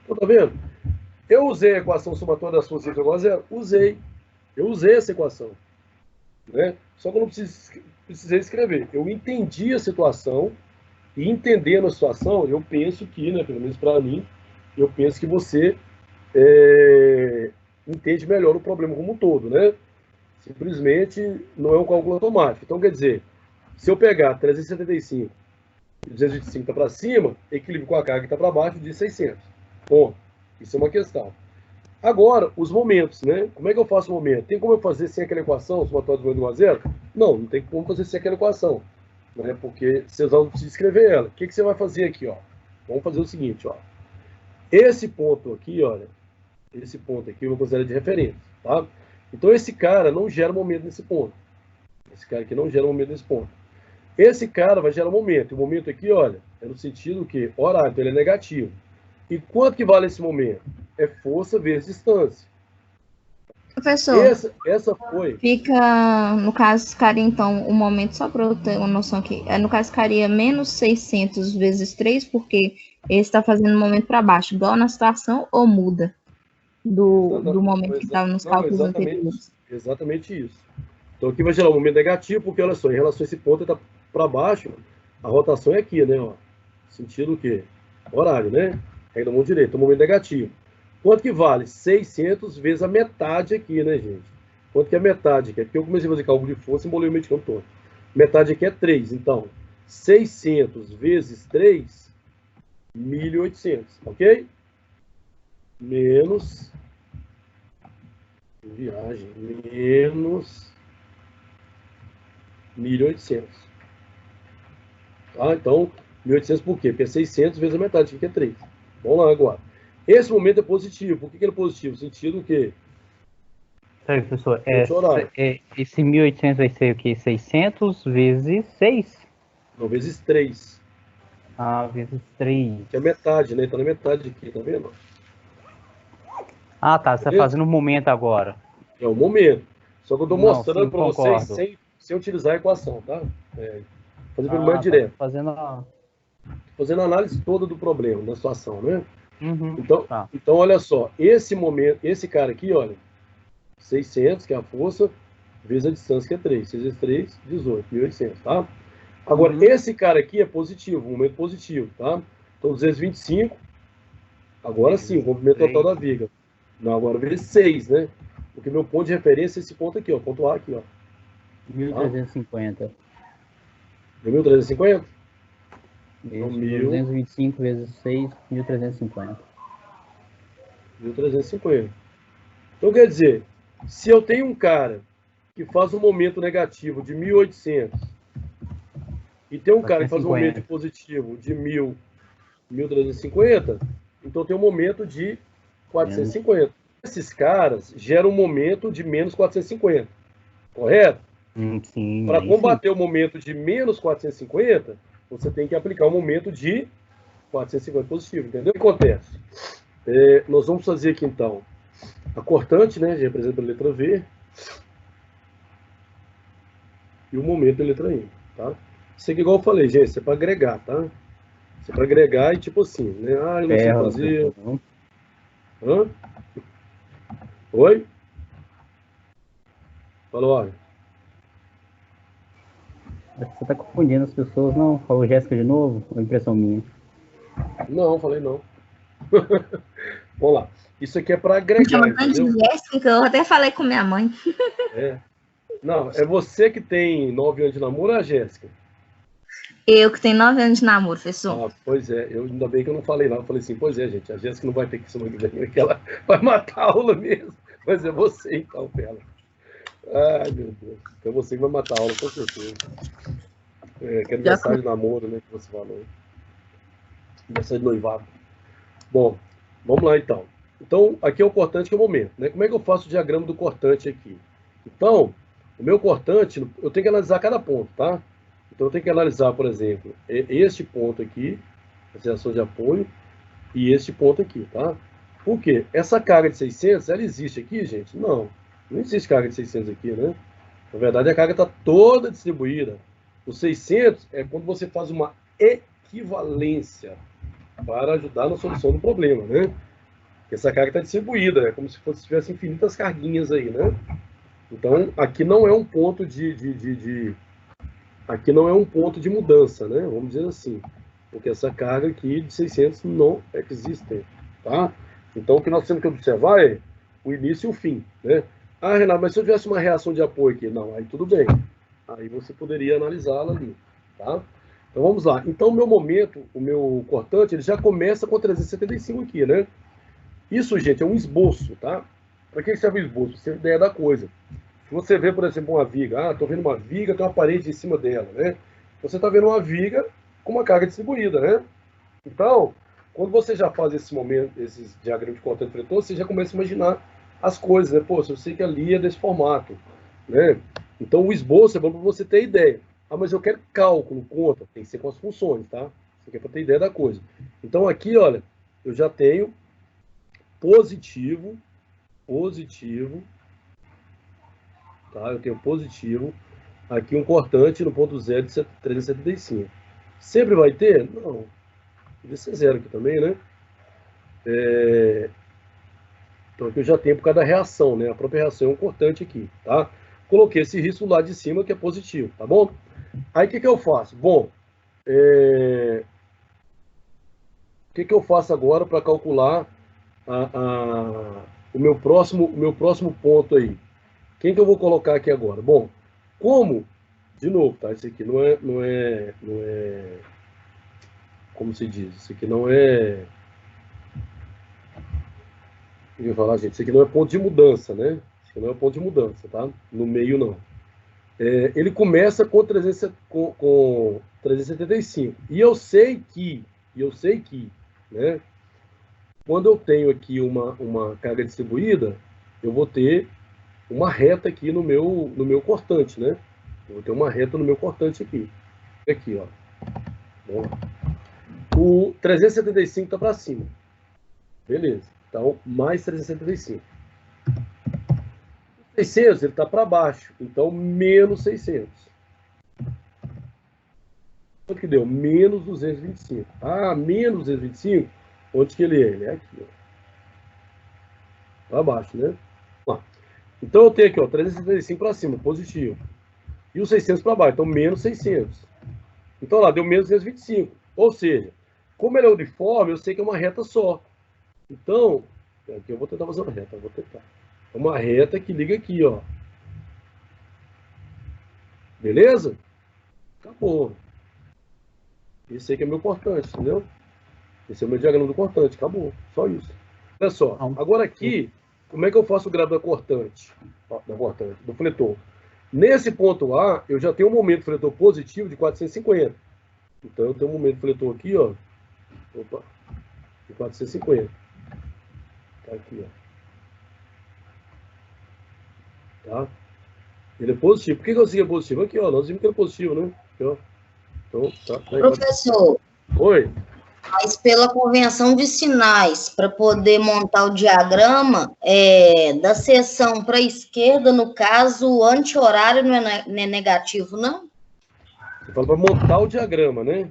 Então, tá vendo? Eu usei a equação somatória das forças igual a zero? Usei. Eu usei essa equação. Né? Só que eu não precisei escrever. Eu entendi a situação, e entendendo a situação, eu penso que, né, pelo menos para mim, eu penso que você entende melhor o problema como um todo, né? Simplesmente não é um cálculo automático. Então, quer dizer, se eu pegar 375 e 225 está para cima, equilíbrio com a carga que está para baixo de 600. Bom, isso é uma questão. Agora, os momentos, né? Como é que eu faço o momento? Tem como eu fazer sem aquela equação, somatório de 1 a 0? Não, não tem como fazer sem aquela equação. Né? Porque vocês vão precisar escrever ela. O que você vai fazer aqui? Ó? Vamos fazer o seguinte, ó. Esse ponto aqui, olha, esse ponto aqui eu vou considerar de referência, tá? Então esse cara não gera momento nesse ponto. Esse cara aqui não gera momento nesse ponto. Esse cara vai gerar momento. E o momento aqui, olha, é no sentido que horário, então ele é negativo. E quanto que vale esse momento? É força vezes distância. Professor, essa foi... Fica, no caso, ficaria então, um momento, só para eu ter uma noção aqui, no caso ficaria menos 600 vezes 3, porque ele está fazendo o momento para baixo, igual na situação, ou muda do momento que estava nos cálculos anteriores? Exatamente isso. Então aqui vai gerar um momento negativo, porque olha só, em relação a esse ponto, ele está para baixo, a rotação é aqui, né? Ó, sentido o quê? Horário, né? Aí no mão direito, um momento negativo. Quanto que vale? 600 vezes a metade aqui, né, gente? Quanto que é a metade aqui? Porque eu comecei a fazer cálculo de força e embolei o medicamento todo. Metade aqui é 3. Então, 600 vezes 3, 1.800, ok? Menos... Viagem. Menos... 1.800. Tá? Então, 1.800 por quê? Porque é 600 vezes a metade, aqui que é 3. Vamos lá agora. Esse momento é positivo. Por que ele é positivo? Sentido o quê? Sabe, professor, esse 1.800 vai ser o quê? 600 vezes 6? Não, vezes 3. Ah, vezes 3. Que é metade, né? Tá na metade aqui, tá vendo? Ah, tá. Você tá fazendo um momento agora. É o momento. Só que eu estou Não, mostrando sim, para vocês concordo. sem utilizar a equação, tá? Fazer pelo método direto. Fazendo a análise toda do problema, da situação, né? Uhum, Então, tá. então, olha só, esse momento, esse cara aqui, olha, 600, que é a força, vezes a distância, que é 3. 6 vezes 3, 18, 1.800, tá? Agora, esse cara aqui é positivo, um momento positivo, tá? Então, 225, agora sim, o comprimento total da viga. Não, agora vezes 6, né? Porque meu ponto de referência é esse ponto aqui, ó, ponto A aqui, ó. 1.350. 1.350? Então, Isso, 225 vezes 6, 1.350. 1.350. Então, quer dizer, se eu tenho um cara que faz um momento negativo de 1.800 e tem um cara que faz um momento positivo de 1.350, então tem um momento de 450. Esses caras geram um momento de menos 450, correto? Sim. Para combater o momento de menos 450, você tem que aplicar o momento de 450 positivo, entendeu? O que acontece? Nós vamos fazer aqui, então, a cortante, né, representa a letra V, e o momento da letra I, tá? Isso aqui, igual eu falei, gente, isso é para agregar, tá? Isso é para agregar e tipo assim, né? Ah, eu não sei fazer. Hã? Oi? Falou, olha. Você tá confundindo as pessoas, não? Falou Jéssica de novo? Ou impressão minha? Não, falei não. Vamos lá. Isso aqui é para agregar, entendeu? De Jéssica, eu até falei com minha mãe. Não, é você que tem 9 anos de namoro, ou a Jéssica? Eu que tenho 9 anos de namoro, professor. Ah, pois é. Ainda bem que eu não falei não. Eu falei assim, pois é, gente, a Jéssica não vai ter que semana que vem, que ela vai matar a aula mesmo. Mas é você então, Pela. Ai, meu Deus. Então é você que vai matar a aula, com certeza. Que aniversário de namoro, né, que você falou. Aniversário de noivado. Bom, vamos lá então. Então, aqui é o cortante, que é o momento, né? Como é que eu faço o diagrama do cortante aqui? Então, o meu cortante, eu tenho que analisar cada ponto, tá? Então, eu tenho que analisar, por exemplo, este ponto aqui, essa reação de apoio, e este ponto aqui, tá? Por quê? Essa carga de 600, ela existe aqui, gente? Não existe carga de 600 aqui, né? Na verdade, a carga está toda distribuída. O 600 é quando você faz uma equivalência para ajudar na solução do problema, né? Essa carga está distribuída, é como se tivesse infinitas carguinhas aí, né? Então, aqui não é um ponto aqui não é um ponto de mudança, né? Vamos dizer assim. Porque essa carga aqui de 600 não existe, tá? Então, o que nós temos que observar é o início e o fim, né? Ah, Renato, mas se eu tivesse uma reação de apoio aqui? Não, aí tudo bem. Aí você poderia analisá-la ali, tá? Então, vamos lá. Então, o meu momento, o meu cortante, ele já começa com 375 aqui, né? Isso, gente, é um esboço, tá? Para que serve o esboço? Você tem ideia da coisa. Se você vê, por exemplo, uma viga, estou vendo uma viga, tem uma parede em cima dela, né? Você está vendo uma viga com uma carga distribuída, né? Então, quando você já faz esse momento, esses diagramas de cortante fretor, você já começa a imaginar as coisas, né? Pô, eu sei que ali é desse formato, né? Então, o esboço é bom para você ter ideia. Ah, mas eu quero cálculo, conta, tem que ser com as funções, tá? Isso aqui é para ter ideia da coisa. Então, aqui, olha, eu já tenho positivo, tá? Eu tenho positivo, aqui um cortante no ponto zero de 375. Sempre vai ter? Não. Podia ser zero aqui também, né? Então aqui eu já tenho por causa da reação, né? A própria reação é um cortante aqui, tá? Coloquei esse risco lá de cima que é positivo, tá bom? Aí o que eu faço? Bom, o que eu faço agora para calcular o meu próximo ponto aí? Quem que eu vou colocar aqui agora? Bom, de novo, tá? Isso aqui não é, como se diz? Isso aqui não é, eu ia falar, gente, isso aqui não é ponto de mudança, né? Isso aqui não é ponto de mudança, tá? No meio, não. Ele começa com 375. E eu sei que, né? Quando eu tenho aqui uma carga distribuída, eu vou ter uma reta aqui no meu cortante, né? Eu vou ter uma reta no meu cortante aqui. Aqui, ó. Bom, o 375 está para cima. Beleza. Então, mais 375. 600, ele está para baixo. Então, menos 600. Quanto que deu? Menos 225. Ah, menos 225? Onde que ele é? Ele é aqui, ó. Para baixo, né? Ó. Então, eu tenho aqui, ó, 375 para cima, positivo. E os 600 para baixo, então menos 600. Então, lá, deu menos 225. Ou seja, como ele é uniforme, eu sei que é uma reta só. Então, aqui eu vou tentar fazer uma reta, vou tentar. É uma reta que liga aqui, ó. Beleza? Acabou. Esse aqui é meu cortante, entendeu? Esse é o meu diagrama do cortante, acabou. Só isso. Olha só, agora aqui, como é que eu faço o gráfico da cortante? Do fletor. Nesse ponto A, eu já tenho um momento fletor positivo de 450. Então, eu tenho um momento fletor aqui, ó. Opa, de 450. Tá aqui, ó. Tá? Ele é positivo. Por que eu sei que é positivo? Aqui, ó. Nós vimos que ele é positivo, né? Aqui, ó. Então, tá. Professor. Oi. Mas pela convenção de sinais, para poder montar o diagrama, da seção para a esquerda, no caso, o anti-horário não é negativo, não? Você fala para montar o diagrama, né?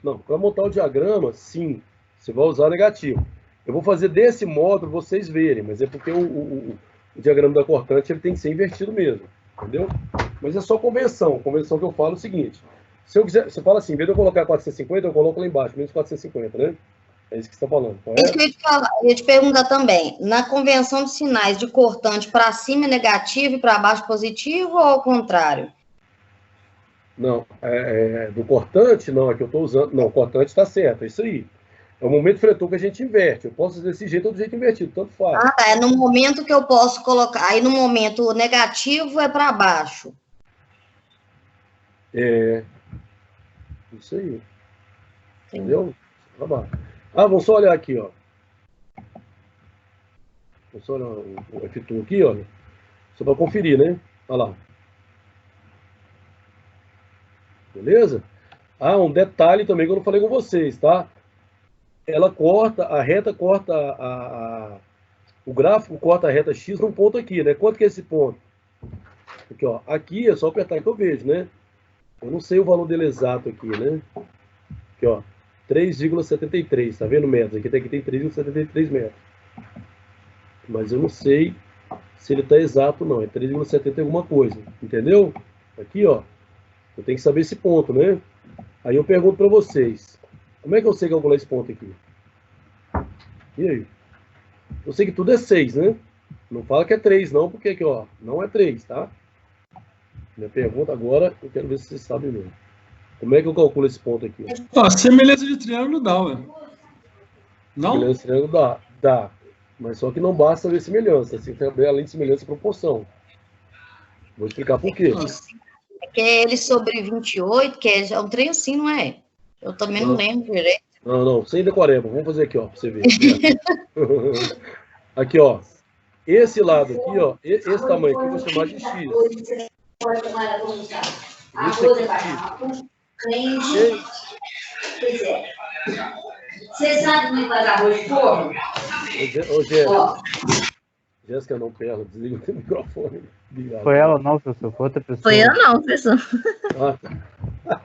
Não, para montar o diagrama, sim. Você vai usar negativo. Eu vou fazer desse modo para vocês verem, mas é porque o diagrama da cortante ele tem que ser invertido mesmo, entendeu? Mas é só convenção. Convenção que eu falo é o seguinte. Se eu quiser, você fala assim, em vez de eu colocar 450, eu coloco lá embaixo, menos 450, né? É isso que você está falando, correto? Isso que eu ia te falar, eu ia te perguntar também. Na convenção de sinais de cortante, para cima é negativo e para baixo positivo ou ao contrário? Não, do cortante, não, é que eu estou usando. Não, o cortante está certo, é isso aí. É o momento fletor que a gente inverte. Eu posso fazer desse jeito ou do jeito invertido, tanto faz. Ah, tá. É no momento que eu posso colocar. Aí no momento negativo é para baixo. Isso aí. Entendeu? Pra baixo. Ah, vamos só olhar aqui, ó. Vamos só olhar o F2 aqui, olha. Só para conferir, né? Olha lá. Beleza? Ah, um detalhe também que eu não falei com vocês, tá? Ela corta, a reta corta o gráfico corta a reta X num ponto aqui, né? Quanto que é esse ponto? Aqui, ó. Aqui é só apertar que eu vejo, né? Eu não sei o valor dele exato aqui, né? Aqui, ó. 3,73, tá vendo metros? Aqui tem 3,73 metros. Mas eu não sei se ele tá exato ou não. É 3,70 alguma coisa, entendeu? Aqui, ó. Eu tenho que saber esse ponto, né? Aí eu pergunto para vocês. Como é que eu sei calcular esse ponto aqui? E aí? Eu sei que tudo é 6, né? Não fala que é 3 não, porque aqui, ó. Não é 3, tá? Minha pergunta agora, eu quero ver se vocês sabem mesmo. Como é que eu calculo esse ponto aqui? Ó, semelhança de triângulo dá, ué. Não? Semelhança de triângulo dá. Mas só que não basta ver semelhança. Você tem que saber além de semelhança proporção. Vou explicar por quê. É que é ele sobre 28, que é um trem assim, não é? Eu também não lembro direito. Não, sem decoreba. Vamos fazer aqui, ó, para você ver. Aqui, ó. Esse lado aqui, ó. Esse tamanho aqui eu vou chamar de X. Esse aqui, X. Pois é. Você sabe como é que faz arroz de forno? Ô, Jéssica. Jéssica não, Perla. Desliga o teu microfone. Obrigado. Foi ela não, professor. Foi outra pessoa. Foi eu não, professor. Ah, tá.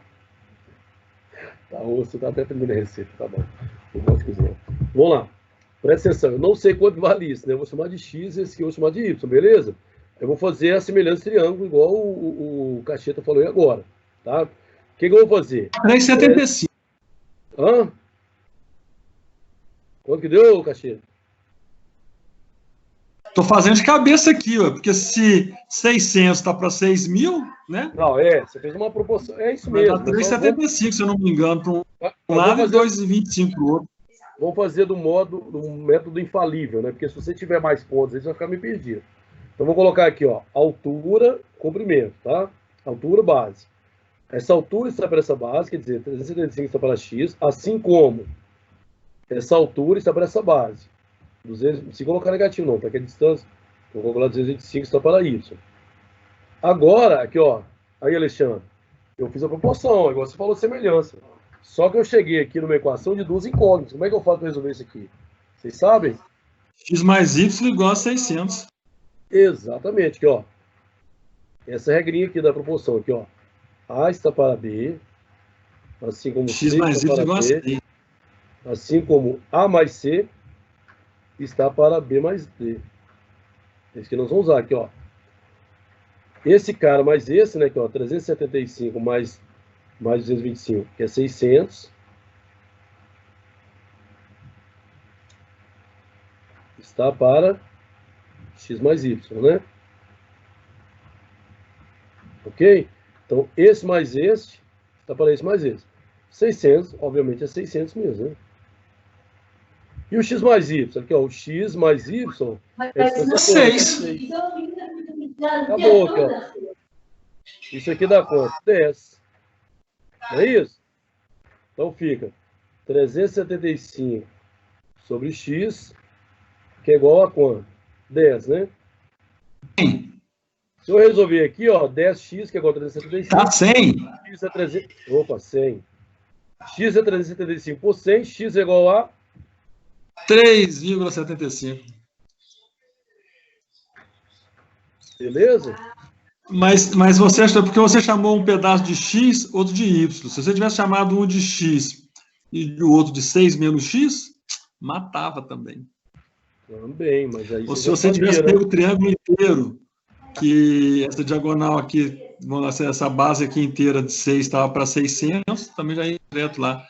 Tá, você tá até aprendendo a receita, tá bom. Eu gosto de cozinhar. Vamos lá. Presta atenção. Eu não sei quanto vale isso, né? Eu vou chamar de X e esse aqui eu vou chamar de Y, beleza? Eu vou fazer a semelhança de triângulo, igual o Cacheta falou aí agora, tá? O que eu vou fazer? 3,75. Hã? Quanto que deu, Cacheta? Tô fazendo de cabeça aqui, ó, porque se 600 tá para 6.000, né? Não, você fez uma proporção. É isso Vai mesmo. dar 3,75, se eu não me engano, para um lado e 2,25 para o outro. Vamos fazer do método infalível, né? Porque se você tiver mais pontos, aí você vai ficar meio perdido. Então, vou colocar aqui, ó, altura, comprimento, tá? Altura, base. Essa altura está para essa base, quer dizer, 375 está para X, assim como essa altura está para essa base. 200, se colocar negativo não, tá? Que a distância, vou calcular 225 está para Y. Agora, aqui, ó, aí, Alexandre, eu fiz a proporção, igual você falou, semelhança. Só que eu cheguei aqui numa equação de duas incógnitas. Como é que eu faço para resolver isso aqui? Vocês sabem? X mais Y igual a 600. Exatamente, aqui, ó. Essa regrinha aqui da proporção, aqui, ó. A está para B, assim como X C mais está Y para igual a B, 6. assim como A mais C está para B mais D. Esse que nós vamos usar aqui, ó. Esse cara mais esse, né, que ó, 375 mais 225, que é 600. Está para X mais Y, né? Ok? Então, esse mais esse está para esse mais esse. 600, obviamente, é 600 mesmo, né? E o X mais Y? Aqui, ó, o X mais Y é 6. Acabou aqui, ó. Isso aqui dá quanto? 10. Não é isso? Então fica 375 sobre X, que é igual a quanto? 10, né? Se eu resolver aqui, ó, 10x, que é igual a 375. Tá 100. X é 300. Opa, 100. X é 375 por 100, x é igual a 3,75. Beleza? Mas você acha, porque você chamou um pedaço de X, outro de Y. Se você tivesse chamado um de X e o outro de 6 menos X, matava também. Também, mas aí Ou se você tivesse pego o triângulo inteiro, que essa diagonal aqui, essa base aqui inteira de 6 estava para 600, também já ia direto lá.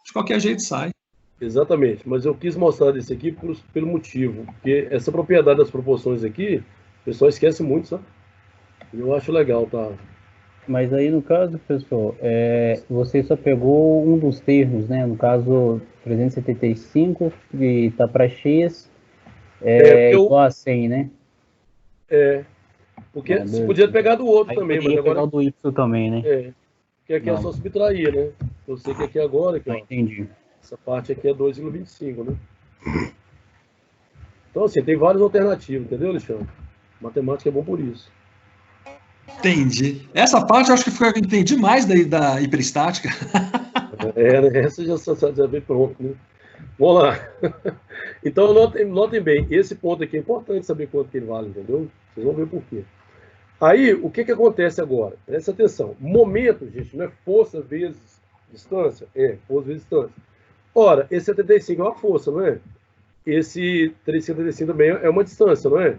De qualquer jeito sai. Exatamente, mas eu quis mostrar isso aqui pelo motivo, porque essa propriedade das proporções aqui, o pessoal esquece muito, sabe? Eu acho legal, tá? Mas aí, no caso, pessoal, você só pegou um dos termos, né? No caso, 375, que está para X, igual a 100, né? Porque você podia pegar do outro aí também, mas agora... pegar o do Y também, né? Porque aqui é só subtrair, né? Eu sei que aqui agora... Aqui, ó, entendi. essa parte aqui é 2,25, né? Então, assim, tem várias alternativas, entendeu, Alexandre? Matemática é bom por isso. Entendi. Essa parte eu acho que eu entendi mais da hiperestática. Né? Essa já veio pronto, né? Vamos lá. Então, notem bem, esse ponto aqui é importante saber quanto que ele vale, entendeu? Vocês vão ver por quê. Aí, o que acontece agora? Presta atenção. Momento, gente, não é força vezes distância? Força vezes distância. Ora, esse 75 é uma força, não é? Esse 375 também é uma distância, não é?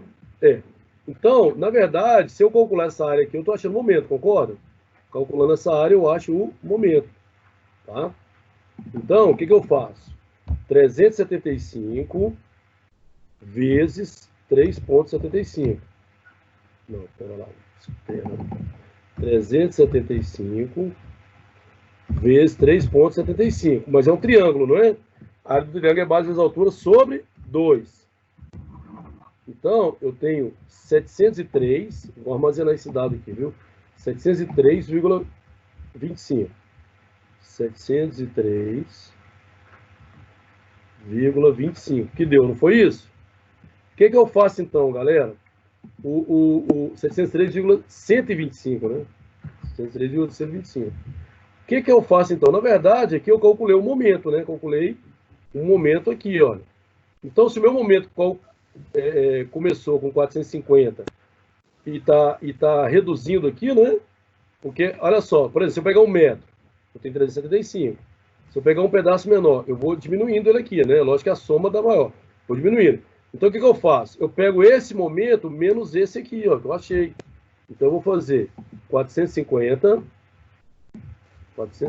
Então, na verdade, se eu calcular essa área aqui, eu estou achando o momento, concorda? Calculando essa área, eu acho o momento. Tá? Então, o que eu faço? 375 vezes 3,75. Não, pera lá. 375 vezes 3,75. Mas é um triângulo, não é? A área do triângulo é base das alturas sobre 2. Então, eu tenho 703, vou armazenar esse dado aqui, viu? 703,25. 703,25. Que deu, não foi isso? O que eu faço então, galera? O 703,125, né? 703,125. O que eu faço então? Na verdade, aqui eu calculei o momento, né? Calculei um momento aqui, olha. Então, se o meu momento começou com 450 e tá reduzindo aqui, né? Porque, olha só, por exemplo, se eu pegar 1 metro, eu tenho 375. Se eu pegar um pedaço menor, eu vou diminuindo ele aqui, né? Lógico que a soma dá maior. Vou diminuindo. Então, o que eu faço? Eu pego esse momento menos esse aqui, ó, que eu achei. Então, eu vou fazer 450.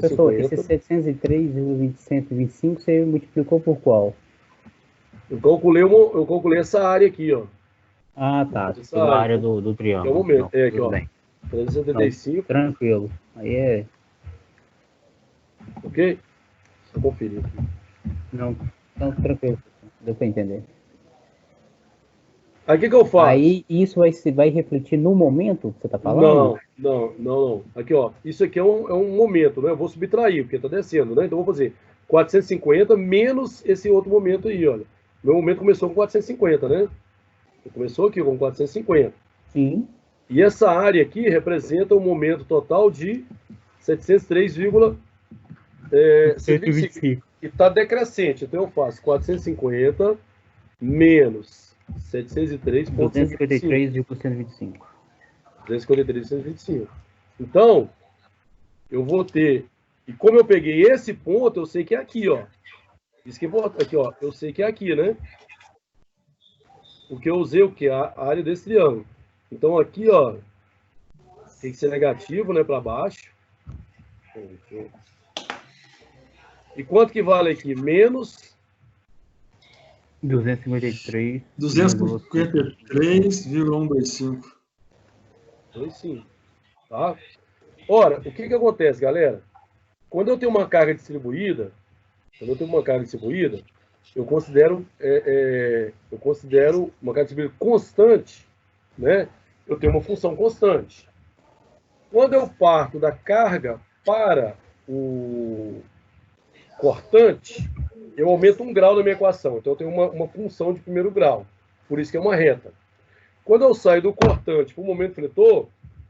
Pessoal, esse 703,125 você multiplicou por qual? Eu calculei essa área aqui, ó. Ah, tá. A área do triângulo. É o momento. Não, aqui, ó. bem. 375. Não, tranquilo. Aí é... Ok? Só conferir aqui. Não, tranquilo. Deu para entender. Aí, o que eu faço? Aí, isso vai refletir no momento que você está falando? Não. Aqui, ó. Isso aqui é um momento, né? Eu vou subtrair, porque está descendo, né? Então, eu vou fazer 450 menos esse outro momento aí, olha. Meu momento começou com 450, né? Começou aqui com 450. Sim. E essa área aqui representa um momento total de 703,125. E está decrescente. Então, eu faço 450 menos 703,125. 253,125. 253,125. Então, eu vou ter... E como eu peguei esse ponto, eu sei que é aqui, ó. Isso que é importante. Aqui, ó. Eu sei que é aqui, né? Porque eu usei o quê? A área desse triângulo. Então, aqui, ó, tem que ser negativo, né? Para baixo. E quanto que vale aqui? Menos... 253,125. 25. Tá? Ora, o que acontece, galera? Quando eu tenho uma carga distribuída, eu considero uma carga distribuída constante, né? Eu tenho uma função constante. Quando eu parto da carga para o cortante, eu aumento 1 grau na minha equação. Então, eu tenho uma função de primeiro grau. Por isso que é uma reta. Quando eu saio do cortante para o momento fletor,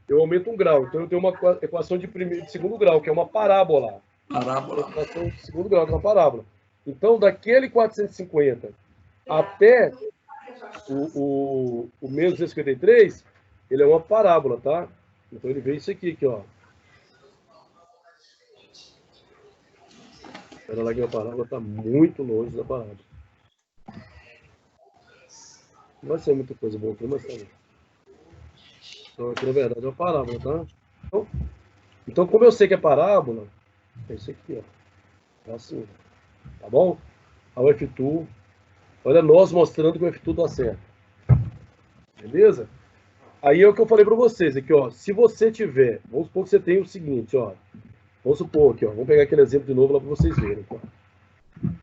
eu aumento 1 grau. Então, eu tenho uma equação de segundo grau, que é uma parábola. Uma equação de segundo grau, que é uma parábola. Então, daquele 450 até o menos 253, ele é uma parábola, tá? Então, ele vem isso aqui, ó. Espera lá que a parábola está muito longe da parábola. Não vai ser muita coisa boa aqui, mas tá bom. Então, aqui na verdade é uma parábola, tá? Então, como eu sei que é parábola, é isso aqui, ó. É assim, tá bom? A F2, olha nós mostrando que o F2 dá certo. Beleza? Aí é o que eu falei para vocês aqui, ó. Se você tiver, vamos supor que você tem o seguinte, ó. Vamos supor aqui, ó. Vamos pegar aquele exemplo de novo lá para vocês verem. Tá? Vou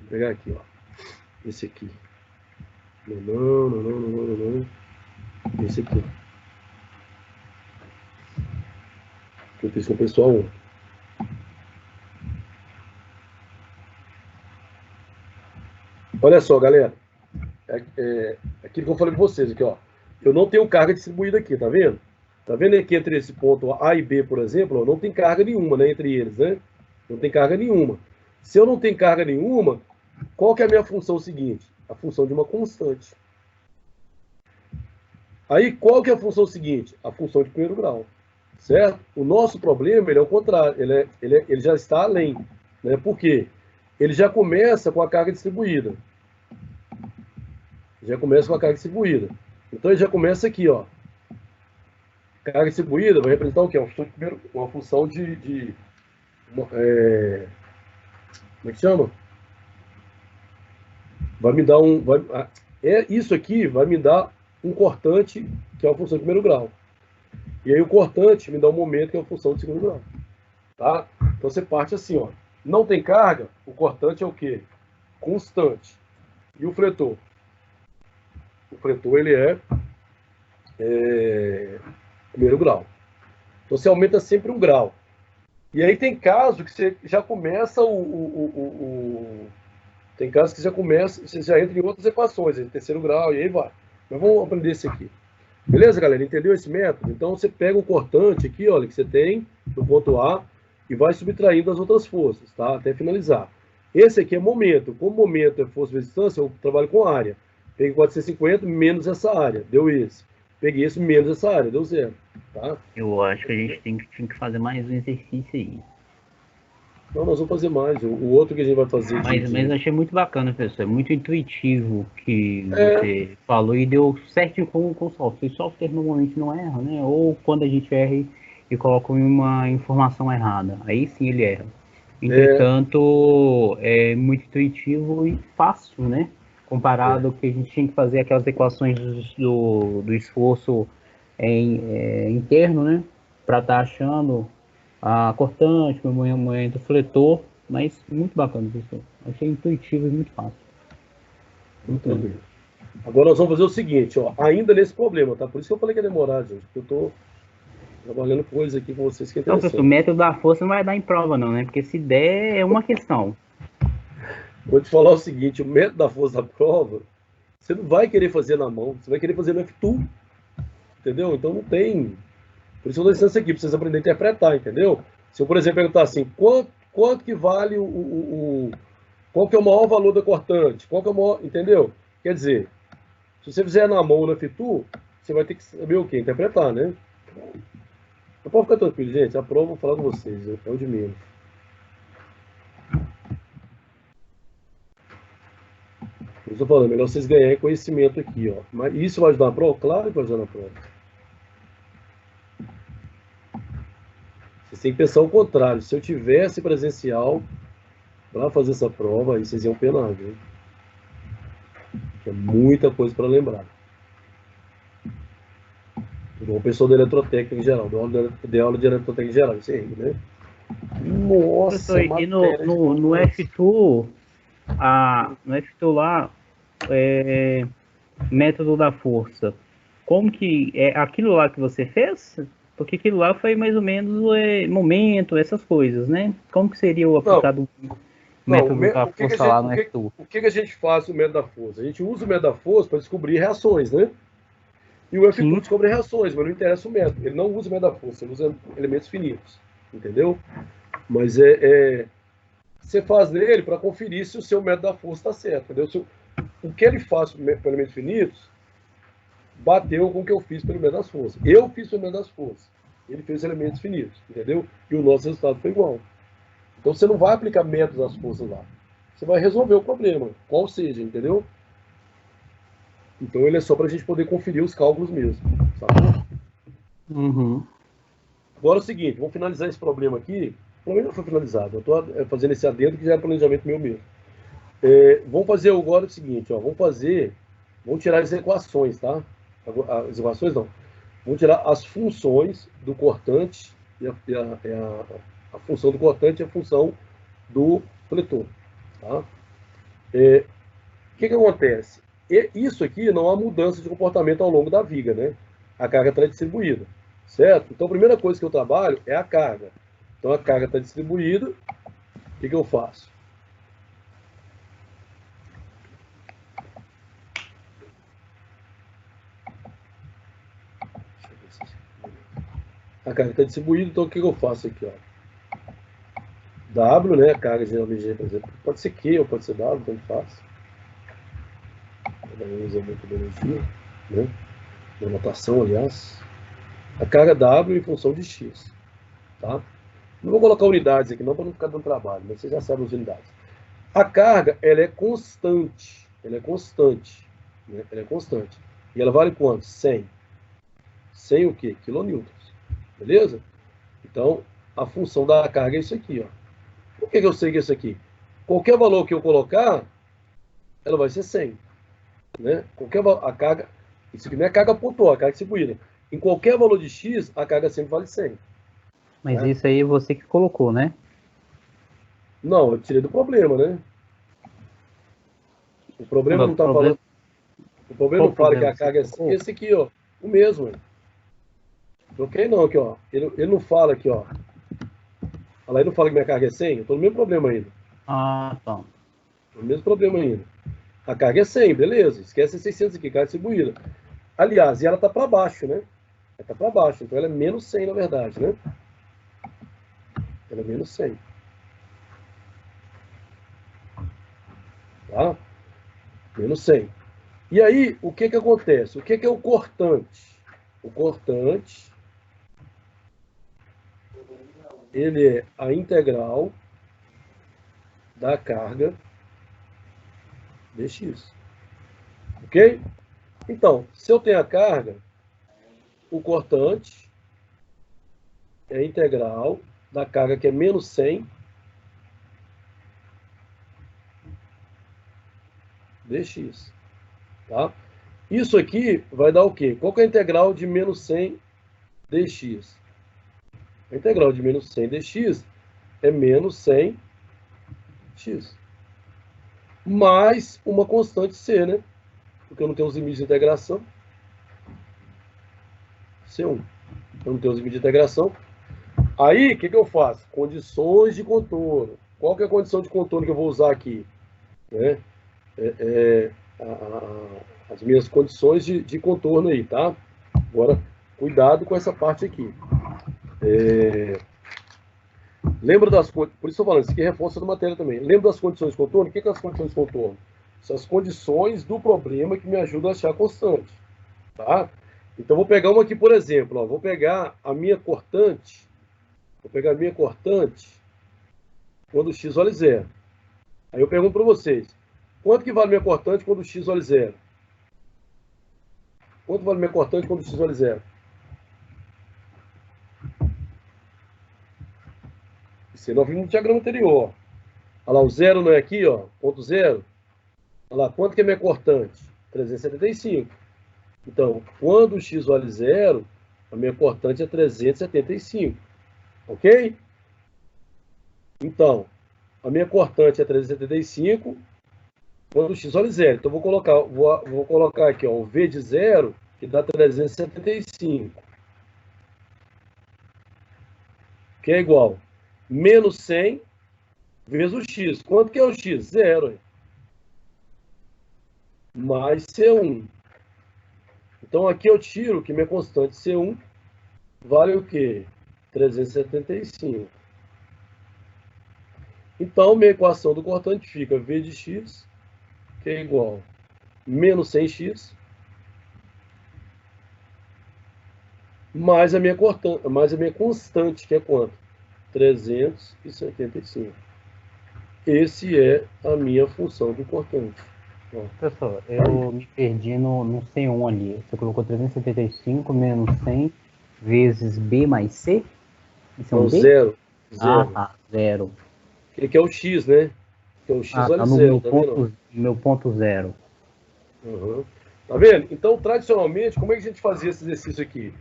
pegar aqui, ó. Esse aqui. Não. Esse aqui. Que eu fiz com o pessoal ontem. Olha só, galera. Aquilo que eu falei para vocês aqui, ó. Eu não tenho carga distribuída aqui, tá vendo? Tá vendo aqui entre esse ponto A e B, por exemplo, ó, não tem carga nenhuma, né, entre eles, né? Não tem carga nenhuma. Se eu não tenho carga nenhuma, qual que é a minha função seguinte? A função de uma constante. Aí, qual que é a função seguinte? A função de primeiro grau, certo? O nosso problema, ele é o contrário, ele já está além, né? Por quê? Ele já começa com a carga distribuída. Então, ele já começa aqui, ó. Carga distribuída vai representar o quê? Uma função de como é que chama? Vai me dar isso aqui vai me dar um cortante, que é uma função de primeiro grau. E aí o cortante me dá um momento, que é uma função de segundo grau. Tá? Então você parte assim, ó. Não tem carga, o cortante é o quê? Constante. E o fletor? O fletor, ele é primeiro grau. Então você aumenta sempre 1 grau. E aí tem caso que você já começa tem casos que você já entra em outras equações, em terceiro grau, e aí vai. Mas vamos aprender esse aqui. Beleza, galera? Entendeu esse método? Então você pega o cortante aqui, olha, que você tem no ponto A, e vai subtraindo as outras forças, tá? Até finalizar. Esse aqui é momento. Como momento é força vezes distância, eu trabalho com área. Peguei 450 menos essa área, deu esse. Peguei esse menos essa área, deu 0. Tá? Eu acho que a gente tinha que fazer mais um exercício aí. Não, nós vamos fazer mais. O outro que a gente vai fazer... Mas eu achei muito bacana, professor. É muito intuitivo que você falou e deu certinho com o software. O software normalmente não erra, né? Ou quando a gente erra e coloca uma informação errada. Aí sim ele erra. Entretanto, é muito intuitivo e fácil, né? Comparado ao que a gente tinha que fazer aquelas equações do esforço interno, né? Para estar achando a cortante, o momento fletor, mas muito bacana, professor. Achei intuitivo e muito fácil. Muito bem. Agora nós vamos fazer o seguinte, ó, ainda nesse problema, tá? Por isso que eu falei que ia demorar, gente, porque eu tô trabalhando coisa aqui com vocês que é interessante. Não, professor, o método da força não vai dar em prova não, né? Porque se der, é uma questão. Vou te falar o seguinte, o método da força da prova, você não vai querer fazer na mão, você vai querer fazer no F2, entendeu? Então não tem... Por isso eu dou licença aqui, para vocês aprenderem a interpretar, entendeu? Se eu, por exemplo, perguntar assim, quanto que vale qual que é o maior valor da cortante? Qual que é o maior... Entendeu? Quer dizer, Se você fizer na mão na Fitu, você vai ter que saber o quê? Interpretar, né? Não pode ficar tranquilo, gente. A prova, vou falar com vocês. É o de menos. Eu estou falando, melhor vocês ganharem conhecimento aqui, ó. Mas isso vai ajudar na prova? Claro que vai ajudar na prova. Vocês têm que pensar o contrário. Se eu tivesse presencial para fazer essa prova, aí vocês iam penar, viu? Que é muita coisa para lembrar. Igual o pessoal da eletrotécnica em geral, de aula de eletrotécnica em geral, isso aí, né? Nossa, e no F2, no F2 lá, método da força, como que é aquilo lá que você fez? Porque aquilo lá foi mais ou menos momento, essas coisas, né? Como que seria o aplicado método da força lá no F2? O que a gente faz com o método da força? A gente usa o método da força para descobrir reações, né? E o F2 descobre reações, mas não interessa o método. Ele não usa o método da força, ele usa elementos finitos, entendeu? Mas você faz nele para conferir se o seu método da força está certo, entendeu? O que ele faz com elementos finitos bateu com o que eu fiz pelo método das forças. Eu fiz pelo método das forças, ele fez elementos finitos, entendeu? E o nosso resultado foi igual. Então você não vai aplicar métodos das forças lá. Você vai resolver o problema, qual seja, entendeu? Então ele é só para a gente poder conferir os cálculos mesmo, sabe? Uhum. Agora é o seguinte, vamos finalizar esse problema aqui. O problema não foi finalizado, eu estou fazendo esse adendo que já é planejamento meu mesmo. Vamos fazer agora o seguinte, ó, vamos tirar as equações, tá? As equações não. Vamos tirar as funções do cortante e a função do cortante e a função do fletor, tá? O que acontece? Isso aqui não há mudança de comportamento ao longo da viga, né? A carga está distribuída, certo? Então a primeira coisa que eu trabalho é a carga. Então a carga está distribuída, o que eu faço? A carga está distribuída, então o que eu faço aqui, ó? W, né? A carga geralmente, por exemplo, pode ser Q ou pode ser W, tanto faz. Usa metodologia, né? Na notação, aliás. A carga W em função de X, tá? Não vou colocar unidades aqui não, para não ficar dando trabalho, mas vocês já sabem as unidades. A carga, ela é constante, né? Ela é constante. E ela vale quanto? 100. 100 o quê? Quilonewtons, beleza? Então, a função da carga é isso aqui, ó. Por que eu sei que é isso aqui? Qualquer valor que eu colocar, ela vai ser 100. Né? A carga, isso aqui não é carga pontual, é carga distribuída. Em qualquer valor de X, a carga sempre vale 100. Mas isso aí é você que colocou, né? Não, eu tirei do problema, né? O problema não está falando. O problema não fala que a carga é esse aqui, ó. O mesmo. Troquei não, aqui, ó. Ele não fala aqui, ó. Olha lá, ele não fala que minha carga é 100. Eu estou no mesmo problema ainda. Ah, tá. No mesmo problema ainda. A carga é 100, beleza. Esquece 600 aqui, carga distribuída. Aliás, e ela está para baixo, né? Ela está para baixo, então ela é menos 100, na verdade, né? Ela é menos 100. Tá? Menos 100. E aí, o que acontece? O que é o cortante? O cortante, ele é a integral da carga dx. Ok? Então, se eu tenho a carga, o cortante é a integral da carga que é menos 100 dx. Tá? Isso aqui vai dar o quê? Qual que é a integral de menos 100 dx? A integral de menos 100 dx é menos 100 x. Mais uma constante c, né? Porque eu não tenho os limites de integração. C1. Eu não tenho os limites de integração. Aí, o que eu faço? Condições de contorno. Qual que é a condição de contorno que eu vou usar aqui? Né? As minhas condições de contorno aí, tá? Agora, cuidado com essa parte aqui. Lembra das condições, por isso eu estou falando, isso aqui reforça a matéria também. Lembra das condições de contorno? O que são as condições de contorno? São as condições do problema que me ajudam a achar a constante. Tá? Então, vou pegar uma aqui, por exemplo. Ó, vou pegar a minha cortante. Vou pegar a minha cortante quando x vale 0. Aí eu pergunto para vocês. Quanto que vale minha cortante quando x vale 0? Quanto vale minha cortante quando x vale 0? Isso aí nós vimos no diagrama anterior. Olha lá, o 0 não é aqui, ó, ponto 0. Olha lá, quanto que é minha cortante? 375. Então, quando o x vale 0, a minha cortante é 375. Ok? Então, a minha cortante é 375 quando o x vale 0. Então, vou colocar aqui, ó, o V de 0, que dá 375. Que é igual menos 100 vezes o x. Quanto que é o x? 0. Mais C1. Então, aqui eu tiro que minha constante C1 vale o quê? 375. Então, minha equação do cortante fica V de x, que é igual a menos 100x, mais a minha constante, que é quanto? 375. Esse é a minha função do cortante. Ó. Professor, eu me perdi no C1 ali. Você colocou 375 menos 100 vezes B mais C? Isso é um Não, B? zero. Ah, tá, 0. Que é o x, né? Que é o x vale tá no 0, tá vendo? meu ponto 0. Uhum. Tá vendo? Então, tradicionalmente, como é que a gente fazia esse exercício aqui?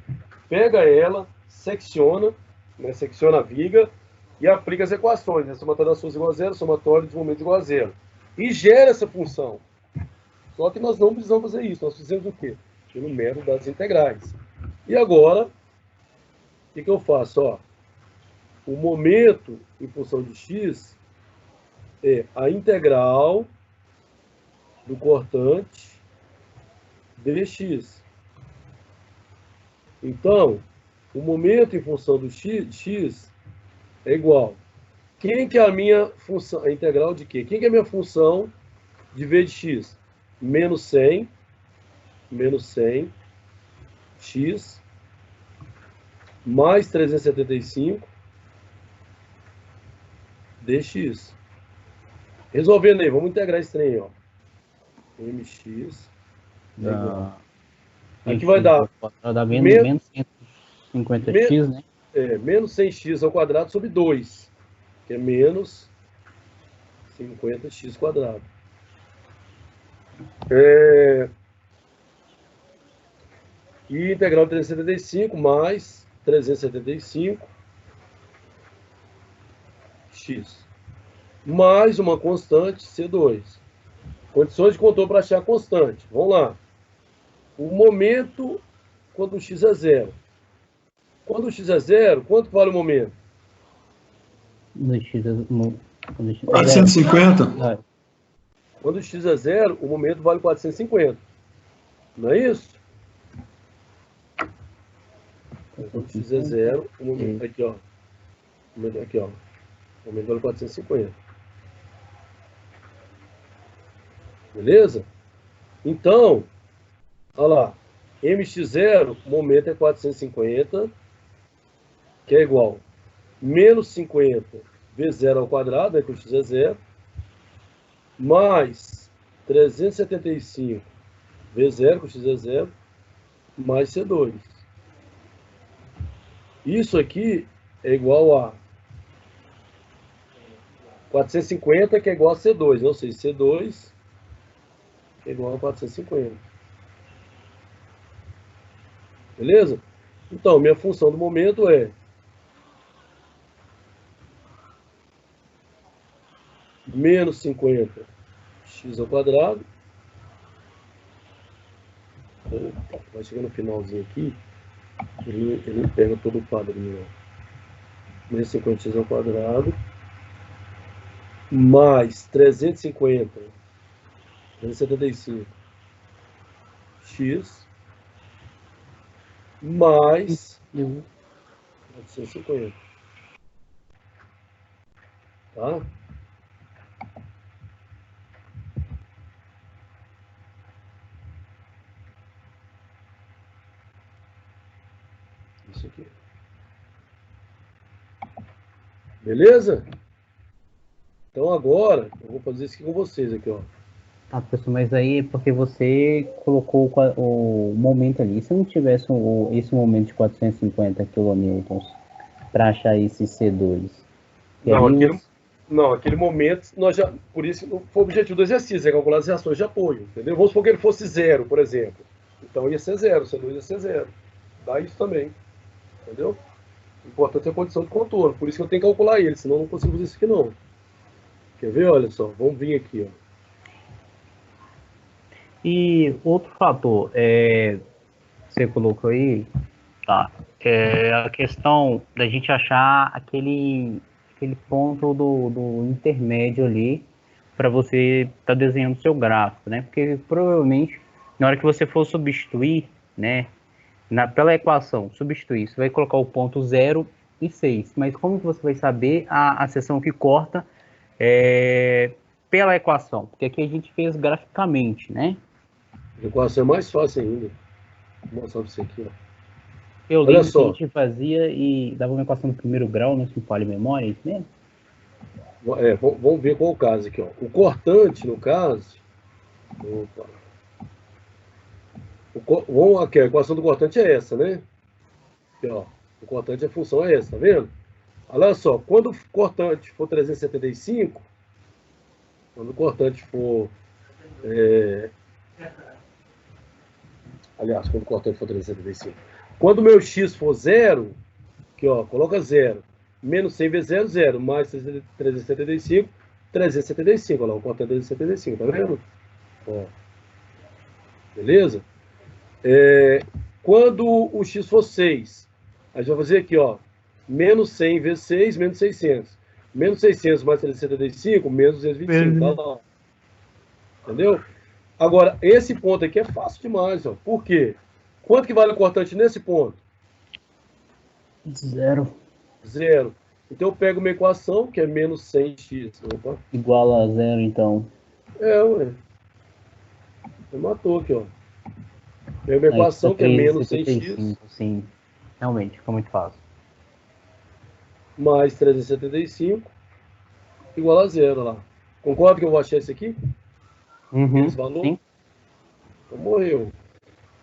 Pega ela, secciona, né, secciona a viga e aplica as equações, né? Somatório das forças igual a 0, somatório dos momentos igual a 0. E gera essa função. Só que nós não precisamos fazer isso. Nós fizemos o quê? Pelo método das integrais. E agora, o que eu faço? Ó, o momento em função de x é a integral do cortante dx. Então, o momento em função do x é igual. Quem que é a minha função? A integral de quê? Quem que é a minha função de v de x? Menos 100 x mais 375 dx. Resolvendo aí, vamos integrar esse trem, ó. mx é igual. Aqui vai dar menos 150x, né? Menos 100x ao quadrado sobre 2, que é menos 50x quadrado. E integral de 375 mais 375x. Mais uma constante, C2. Condições de contorno para achar a constante. Vamos lá. O momento quando o x é 0. Quando o x é 0, quanto vale o momento? No x, 450. Quando o x é 0, o momento vale 450. Não é isso? Quando o x é 0, o momento... Aqui, ó. Aqui, ó. O momento vale 450. Beleza? Então, olha lá. mx0, o momento é 450, que é igual menos 50 vezes 0 ao quadrado, né, que o x é 0, mais 375 vezes 0, que o x é 0, mais C2. Isso aqui é igual a 450, que é igual a C2, ou seja, C2 é igual a 450. Beleza? Então, minha função do momento é menos 50 x ao quadrado. Vai chegar no finalzinho aqui, ele pega todo o quadrinho. Menos 50 x ao quadrado mais 375 x mais 450. Tá? isso aqui. Beleza? Então agora, eu vou fazer isso aqui com vocês aqui, ó. Ah, professor, mas aí é porque você colocou o momento ali. Se não tivesse esse momento de 450 kN para achar esses C2? Não, aquele momento, nós já, por isso foi o objetivo do exercício, é calcular as reações de apoio, entendeu? Vamos supor que ele fosse 0, por exemplo. Então ia ser 0, C2 ia ser 0. Dá isso também, entendeu? O importante é a condição de contorno, por isso que eu tenho que calcular ele, senão eu não consigo fazer isso aqui não. Quer ver? Olha só, vamos vir aqui, ó. E outro fator, você colocou aí, tá, a questão da gente achar aquele ponto do intermédio ali para você estar desenhando seu gráfico, né? Porque provavelmente na hora que você for substituir, né, pela equação, substituir, você vai colocar o ponto 0 e 6, mas como que você vai saber a seção que corta pela equação? Porque aqui a gente fez graficamente, né? A equação é mais fácil ainda. Vou mostrar para você aqui, ó. Eu lembro que a gente fazia e dava uma equação do primeiro grau, não se me falha a memória, é isso mesmo? Vamos ver qual o caso aqui, ó. O cortante, no caso... Opa. Aqui, a equação do cortante é essa, né? Aqui, ó. O cortante, a função é essa, tá vendo? Olha só, quando o cortante for 375, quando o cortante for... Aliás, quando o cortante for 375. Quando o meu x for 0, aqui, ó, coloca 0. Menos 100 vezes 0, 0. Mais 375, 375. Olha lá, o cortante é 375, tá vendo? Ó. Beleza? Quando o x for 6, a gente vai fazer aqui, ó. Menos 100 vezes 6, menos 600. Menos 600 mais 375, menos 225. Tá lá. Entendeu? Agora, esse ponto aqui é fácil demais, ó. Por quê? Quanto que vale o cortante nesse ponto? 0. 0. Então eu pego uma equação que é menos 100x. Opa. Igual a 0, então. Ué. Você matou aqui, ó. Pego uma equação que é menos 100x. Sim, realmente, fica muito fácil. Mais 375 igual a 0 lá. Concorda que eu vou achar isso aqui? Esse valor? Sim. Então morreu.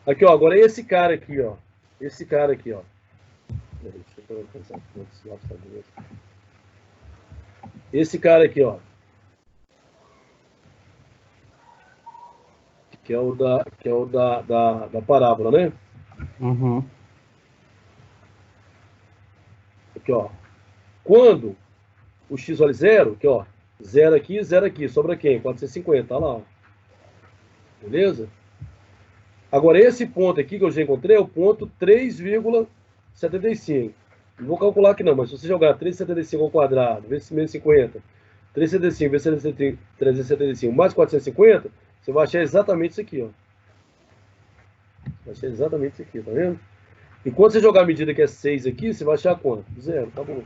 Aqui, ó. Agora esse cara aqui, ó. Esse cara aqui, ó. Deixa eu pensar aqui. Esse cara aqui, ó. Que é o da parábola, né? Uhum. Aqui, ó. Quando o x vale 0, aqui, ó. 0 aqui, sobra quem? 450, tá lá, ó. Beleza? Agora, esse ponto aqui que eu já encontrei é o ponto 3,75. Não vou calcular aqui não, mas se você jogar 3,75 ao quadrado, vezes menos 50, 3,75 vezes 375 mais 450, você vai achar exatamente isso aqui, ó. Vai achar exatamente isso aqui, tá vendo? E quando você jogar a medida que é 6 aqui, você vai achar quanto? 0, tá bom.